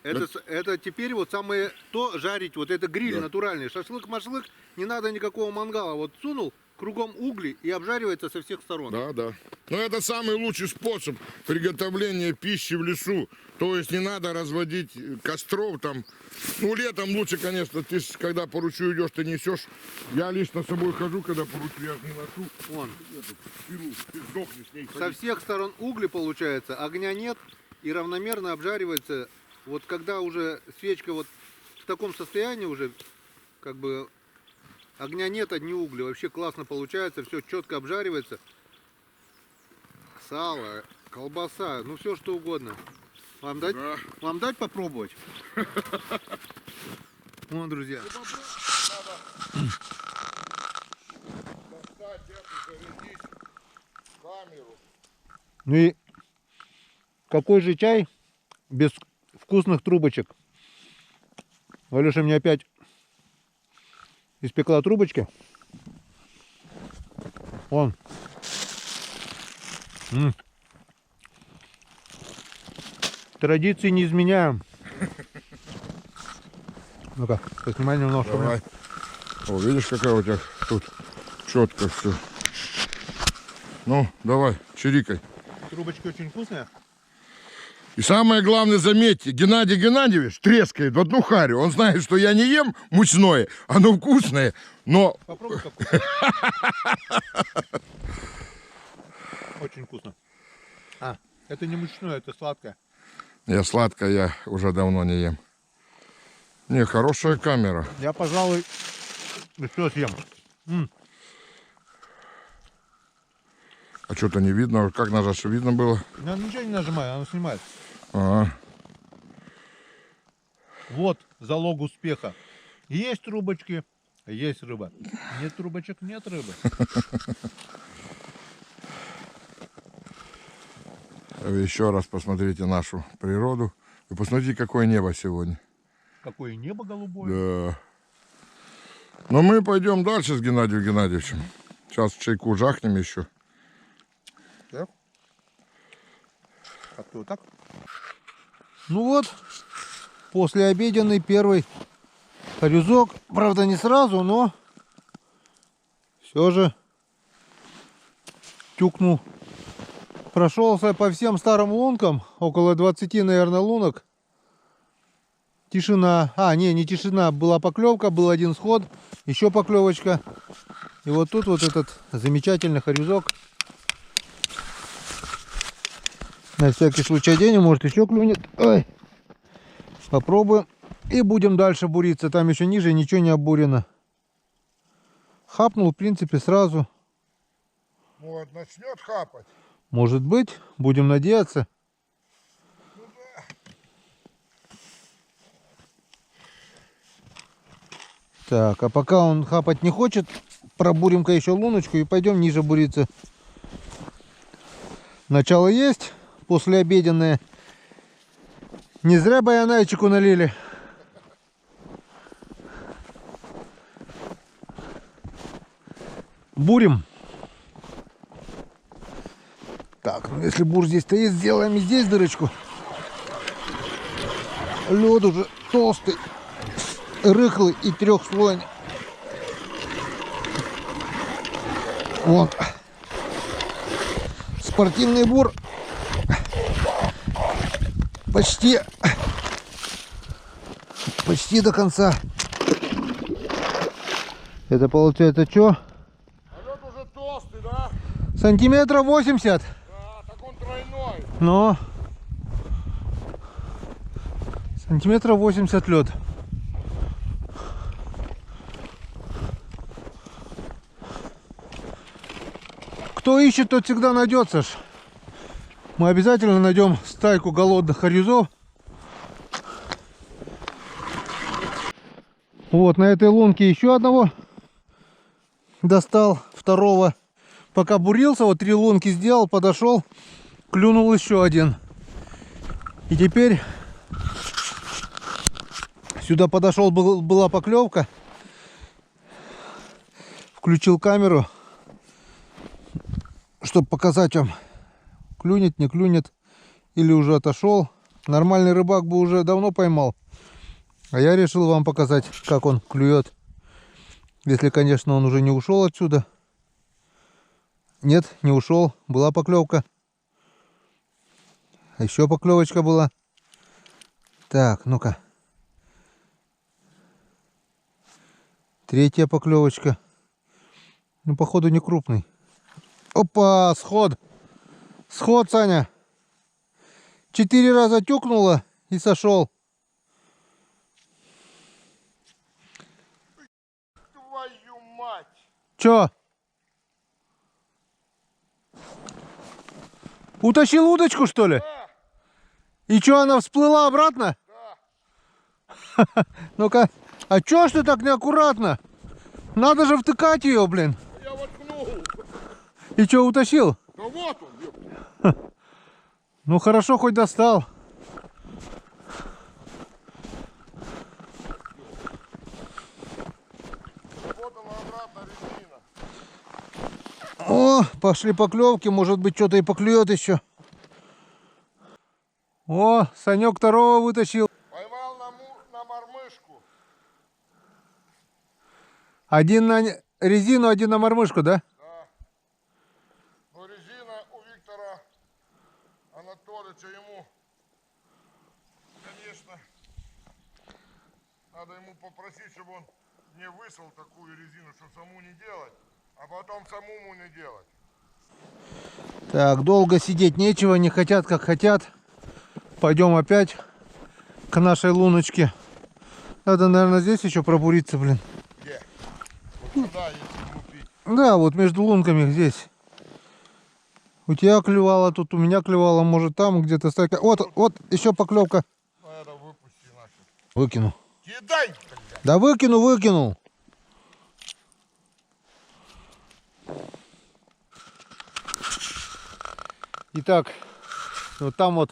Это теперь вот самое то жарить. Вот это гриль Да. натуральный. Шашлык-машлык. Не надо никакого мангала. Вот сунул, кругом угли и обжаривается со всех сторон. Да, да. Но это самый лучший способ приготовления пищи в лесу. То есть не надо разводить костров там. Ну, летом лучше, конечно, ты когда по ручью идешь, ты несешь. Я лично с собой хожу, когда по ручью я не ношу. Вон. Пилу, ты сдохнешь с ней. Со всех сторон угли получается, огня нет и равномерно обжаривается. Вот когда уже свечка вот в таком состоянии уже, как бы огня нет, одни угли. Вообще классно получается, все четко обжаривается. Сало, колбаса, ну все что угодно. Вам дать? Да. Вам дать попробовать? Вон, друзья. Ну и какой же чай без вкусных трубочек? Валюша мне опять испекла трубочки. Вон. Традиции не изменяем. Ну-ка, поснимай немножко. Давай. О, видишь, какая у тебя тут четко все. Ну, давай, чирикай. Трубочки очень вкусные. И самое главное, заметьте, Геннадий Геннадьевич трескает в одну харю. Он знает, что я не ем мучное, оно вкусное, но... Попробуй как Очень вкусно. А, это не мучное, это сладкое. Я сладкое, я уже давно не ем. Не, хорошая камера. Я, пожалуй, все съем. А что-то не видно. Как нажать, что видно было? Я ничего не нажимаю, оно снимает. Ага. Вот залог успеха. Есть трубочки, есть рыба. Нет трубочек, нет рыбы. Вы еще раз посмотрите нашу природу. И посмотрите, какое небо сегодня. Какое небо голубое. Да. Но мы пойдем дальше с Геннадием Геннадьевичем. Сейчас чайку жахнем еще. Так. Как-то вот так. Ну вот, послеобеденный первый хорюзок. Правда, не сразу, но все же тюкнул. Прошелся по всем старым лункам, около 20, наверное, лунок. Тишина. А, не тишина, была поклевка, был один сход, еще поклевочка. И вот тут вот этот замечательный хорюзок. На всякий случай оденем, может еще клюнет. Ой. Попробуем. И будем дальше буриться. Там еще ниже ничего не обурено. Хапнул, в принципе, сразу. Вот, начнет хапать. Может быть, будем надеяться. Так, а пока он хапать не хочет, пробурим-ка еще луночку и пойдем ниже буриться. Начало есть, послеобеденное. Не зря баянайчику налили. Бурим. Так, ну если бур здесь стоит, сделаем и здесь дырочку. Лед уже толстый. рыхлый и трехслойный. Вон. Спортивный бур. Почти до конца. Это получается что? А лед уже толстый, да? Сантиметров 80. Да, так он тройной. Но сантиметров 80 лед. Кто ищет, тот всегда найдется. Мы обязательно найдем стайку голодных хорюзов. Вот на этой лунке еще одного достал, второго. Пока бурился, вот 3 лунки сделал, подошел, клюнул еще один. И теперь сюда подошел, была поклевка. Включил камеру, чтобы показать вам, клюнет, не клюнет, или уже отошел. Нормальный рыбак бы уже давно поймал. А я решил вам показать, как он клюет. Если, конечно, он уже не ушел отсюда. Нет, не ушел. Была поклевка. Еще поклевочка была. Так, ну-ка. Третья поклевочка. Ну, походу, не крупный. Опа, сход. Сход, Саня. 4 раза тюкнуло и сошел. Твою мать! Чё? Утащил удочку, что ли? Да, И чё, она всплыла обратно? да. Ну-ка. А чё ж ты так неаккуратно? Надо же втыкать ее, блин. Я воткнул. И чё, утащил? Да вот он, ёпта. Ну хорошо, хоть достал. Работала обратно резина. О, пошли поклевки, может быть, что-то и поклюет еще. О, Санек второго вытащил. Поймал на мормышку. Один на резину, один на мормышку, да? Да. Но резина у Виктора Анатольевича ему, конечно, надо ему попросить, чтобы он не выслал такую резину, чтобы саму не делать, а потом самому не делать. Так, долго сидеть нечего, не хотят, как хотят. Пойдем опять к нашей луночке. Надо, наверное, здесь еще пробуриться, блин. Где? Вот сюда, если глупить. Да, вот между лунками здесь. У тебя клевало, тут у меня клевало, может там где-то стайка. Вот, еще поклевка. Ну, это выпусти нафиг. Выкину. Кидай, блядь. Да выкинул. Итак, вот там вот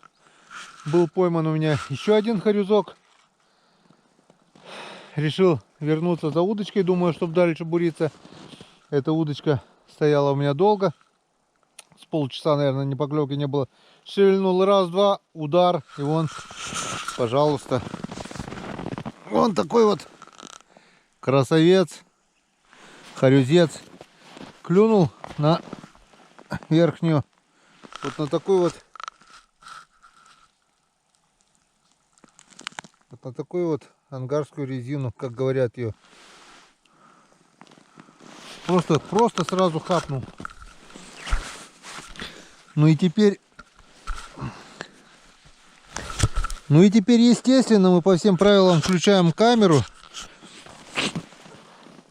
был пойман у меня еще один хорюзок. Решил вернуться за удочкой, думаю, чтобы дальше буриться. Эта удочка стояла у меня долго. С полчаса, наверное, ни поклевки не было. Шевельнул раз-два, удар, и вон, пожалуйста. Вон такой вот красавец, хорюзец. Клюнул на верхнюю, вот на такую вот ангарскую резину, как говорят ее. Просто сразу хапнул. Ну и теперь, естественно, мы по всем правилам включаем камеру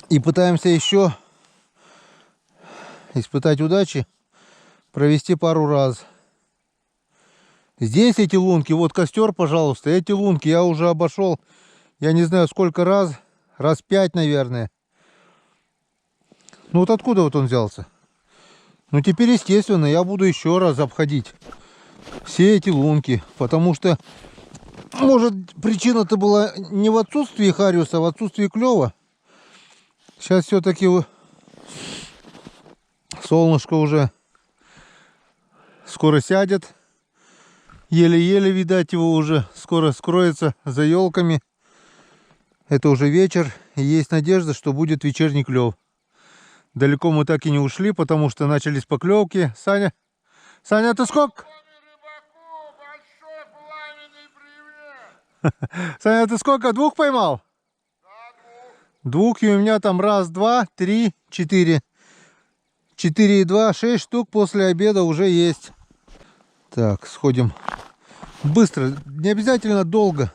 и пытаемся еще испытать удачи, провести пару раз. Здесь эти лунки, вот костер, пожалуйста, эти лунки я уже обошел, я не знаю сколько раз 5, наверное. Ну вот откуда вот он взялся? Ну теперь, естественно, я буду еще раз обходить все эти лунки, потому что, может, причина-то была не в отсутствии хариуса, а в отсутствии клёва. Сейчас все-таки солнышко уже скоро сядет. Еле-еле, видать, его уже скоро скроется за елками. Это уже вечер, и есть надежда, что будет вечерний клев. Далеко мы так и не ушли, потому что начались поклевки. Саня, ты сколько? Рыбаку большой пламенный привет! Саня, ты сколько? 2 поймал? Да, двух. 2, и у меня там 1, 2, 3, 4. 4 и 2, 6 штук после обеда уже есть. Так, сходим быстро, не обязательно долго.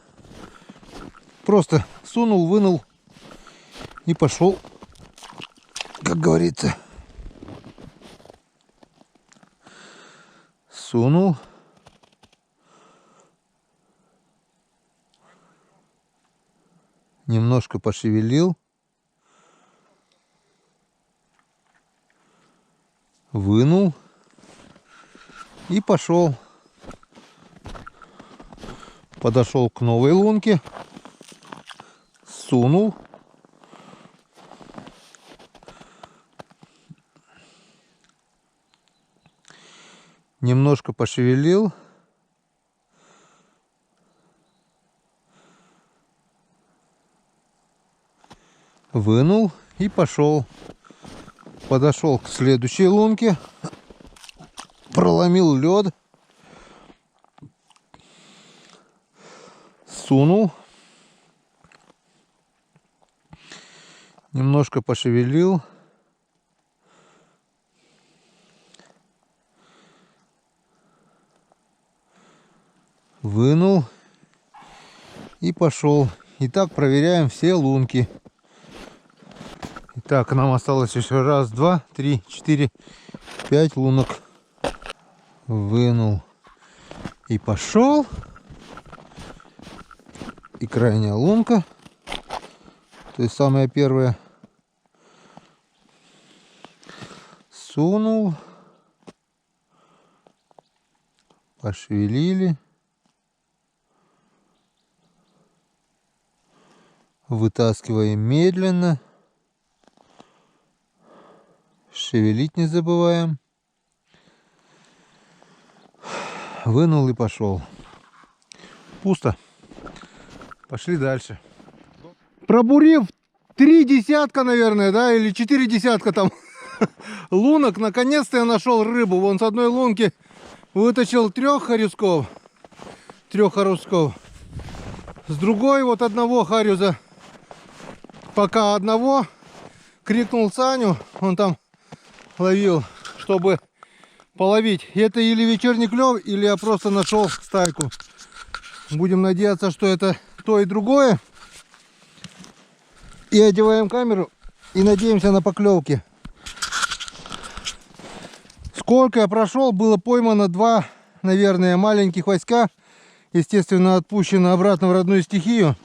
Просто сунул, вынул и пошел, как говорится. Сунул. Немножко пошевелил. Вынул. И пошел. Подошел к новой лунке. Сунул. Немножко пошевелил. Вынул и пошел. Подошел к следующей лунке. Проломил лед. Сунул. Немножко пошевелил. Вынул. И пошел. Итак, проверяем все лунки. Итак, нам осталось еще 1, 2, 3, 4, 5 лунок. Вынул. И пошел. И крайняя лунка. То есть самая первая. Сунул. Пошевелили. Вытаскиваем медленно. Шевелить не забываем. Вынул и пошел. Пусто. Пошли дальше. Пробурив 3 десятка, наверное, да, или 4 десятка там лунок, наконец-то я нашел рыбу. Вон с одной лунки вытащил 3 хорюсков. 3 хорюсков. С другой вот одного харюза. Пока одного. Крикнул Саню, он там ловил, чтобы половить. Это или вечерний клев, или я просто нашел стайку. Будем надеяться, что это то и другое. И одеваем камеру и надеемся на поклевки. Сколько я прошел, было поймано 2, наверное, маленьких васька. Естественно, отпущено обратно в родную стихию.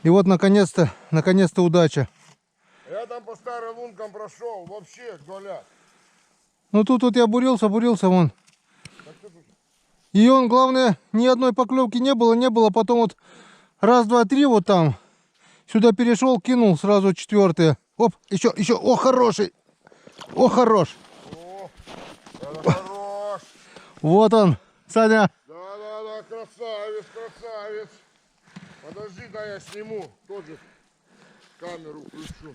И вот наконец-то удача. Я там по старым лункам прошел, вообще голяк. Ну тут вот я бурился вон. И он, главное, ни одной поклевки не было. Потом вот 1, 2, 3 вот там. Сюда перешел, кинул сразу 4-е. Оп, еще. О, хороший. О, хорош. О, это хорош. Вот он, Саня. Да, красавец. Подожди, да я сниму, тоже камеру включу.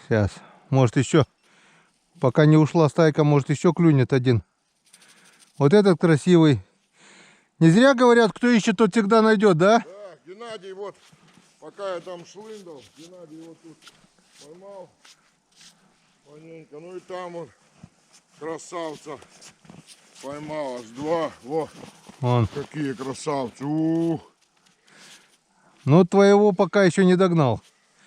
Сейчас, может еще, пока не ушла стайка, может еще клюнет один. Вот этот красивый. Не зря говорят, кто ищет, тот всегда найдет, да? Да, Геннадий вот, пока я там шлындал, Геннадий вот тут поймал маленько. Ну и там вот красавца поймал, аж 2. Во, Вон. какие красавцы. Ну твоего пока еще не догнал.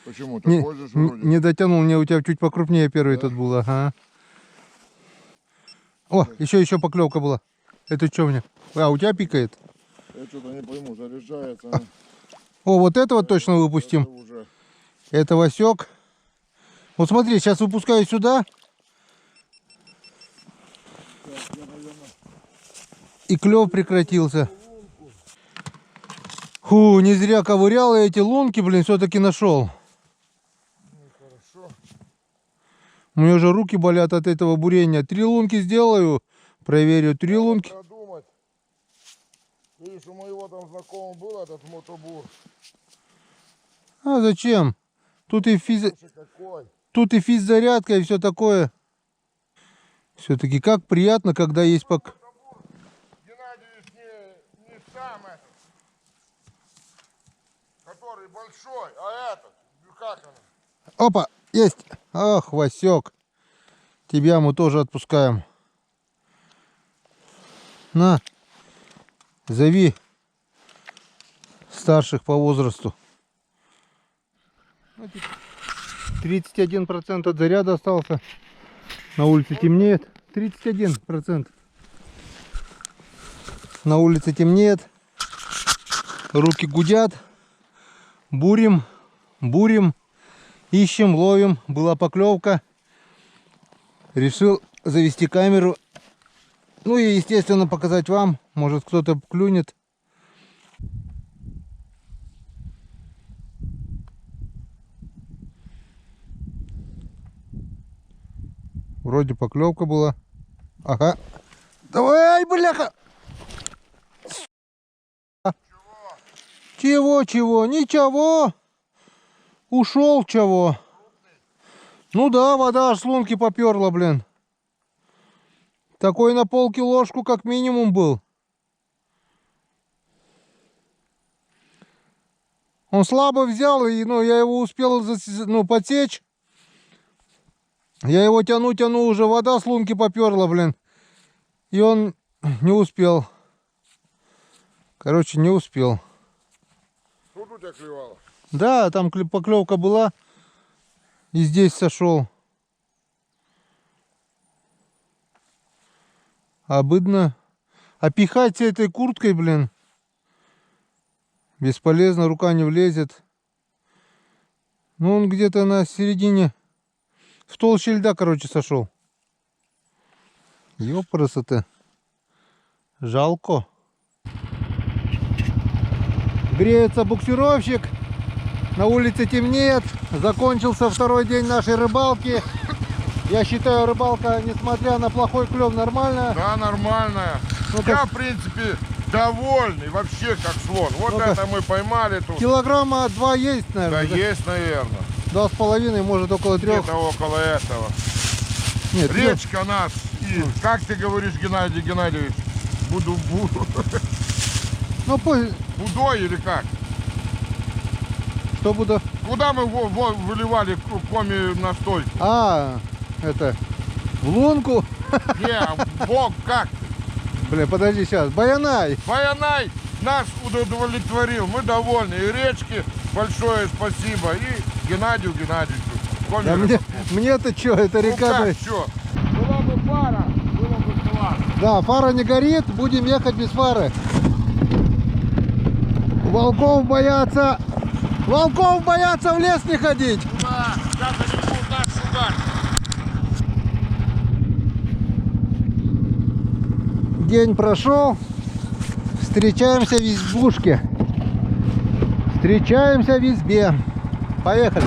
Почему? Такой же вроде. Не дотянул, мне у тебя чуть покрупнее первый тот был, ага. О, еще поклевка была. Это что мне? А, у тебя пикает? Я что-то не пойму, заряжается. Она. О, вот этого точно выпустим. Это уже. Это Васек. Вот смотри, сейчас выпускаю сюда. И клев прекратился. Фу, не зря ковырял я эти лунки, блин, все-таки нашел. Хорошо. У меня уже руки болят от этого бурения. 3 лунки сделаю, проверю. 3 лунки. Надо думать. И Видишь, у моего там знакомого был этот мотобур. А зачем? Тут и Слушай, какой. тут и физзарядка, и все такое. Все-таки как приятно, когда есть Геннадьевич не сам этот, который большой, а этот, как он? Опа, есть. Ах, Васек. Тебя мы тоже отпускаем. На, зови старших по возрасту. 31% от заряда остался. На улице темнеет. 31%. На улице темнеет. Руки гудят. Бурим. Ищем, ловим. Была поклевка. Решил завести камеру. Ну и, естественно, показать вам. Может, кто-то клюнет. Вроде поклевка была. Ага. Давай, бляха! Чего? Ничего. Ушел чего. Ну да, вода аж с лунки поперла, блин. Такой на полкилошку как минимум был. Он слабо взял, и я его успел подсечь. Я его тяну, уже вода с лунки поперла, блин. И он не успел. Короче, не успел. Тут у тебя клевало? Да, там поклевка была. И здесь сошел. Обыдно. А пихать этой курткой, блин, бесполезно, рука не влезет. Ну, он где-то на середине, в толще льда, короче, сошел. Ёпрст-то. Жалко. Греется буксировщик. На улице темнеет. Закончился второй день нашей рыбалки. Я считаю, рыбалка, несмотря на плохой клев, нормальная. Да, нормальная. Я, в принципе, довольный. Вообще как слон. Вот это мы поймали тут. Килограмма 2 есть, наверное. Да, есть, наверное. 2,5, может, около 3. Где-то около этого. Нет, речка нас. И, как ты говоришь, Геннадий Геннадьевич? Буду. Ну, Будой или как? Что буду? Куда мы выливали коми настойку? А, это, в лунку? Не, бог как? Блин, подожди, сейчас. Баянай. Баянай нас удовлетворил. Мы довольны. И речке большое спасибо. И Геннадию Геннадьевичу. Да мне-то что, это река. Ну как, что? Была бы фара, было бы классно. Да, фара не горит, будем ехать без фары. Волков боятся в лес не ходить. Да, сейчас они будут нас шугать. День прошел. Встречаемся в избушке. Встречаемся в избе. Поехали.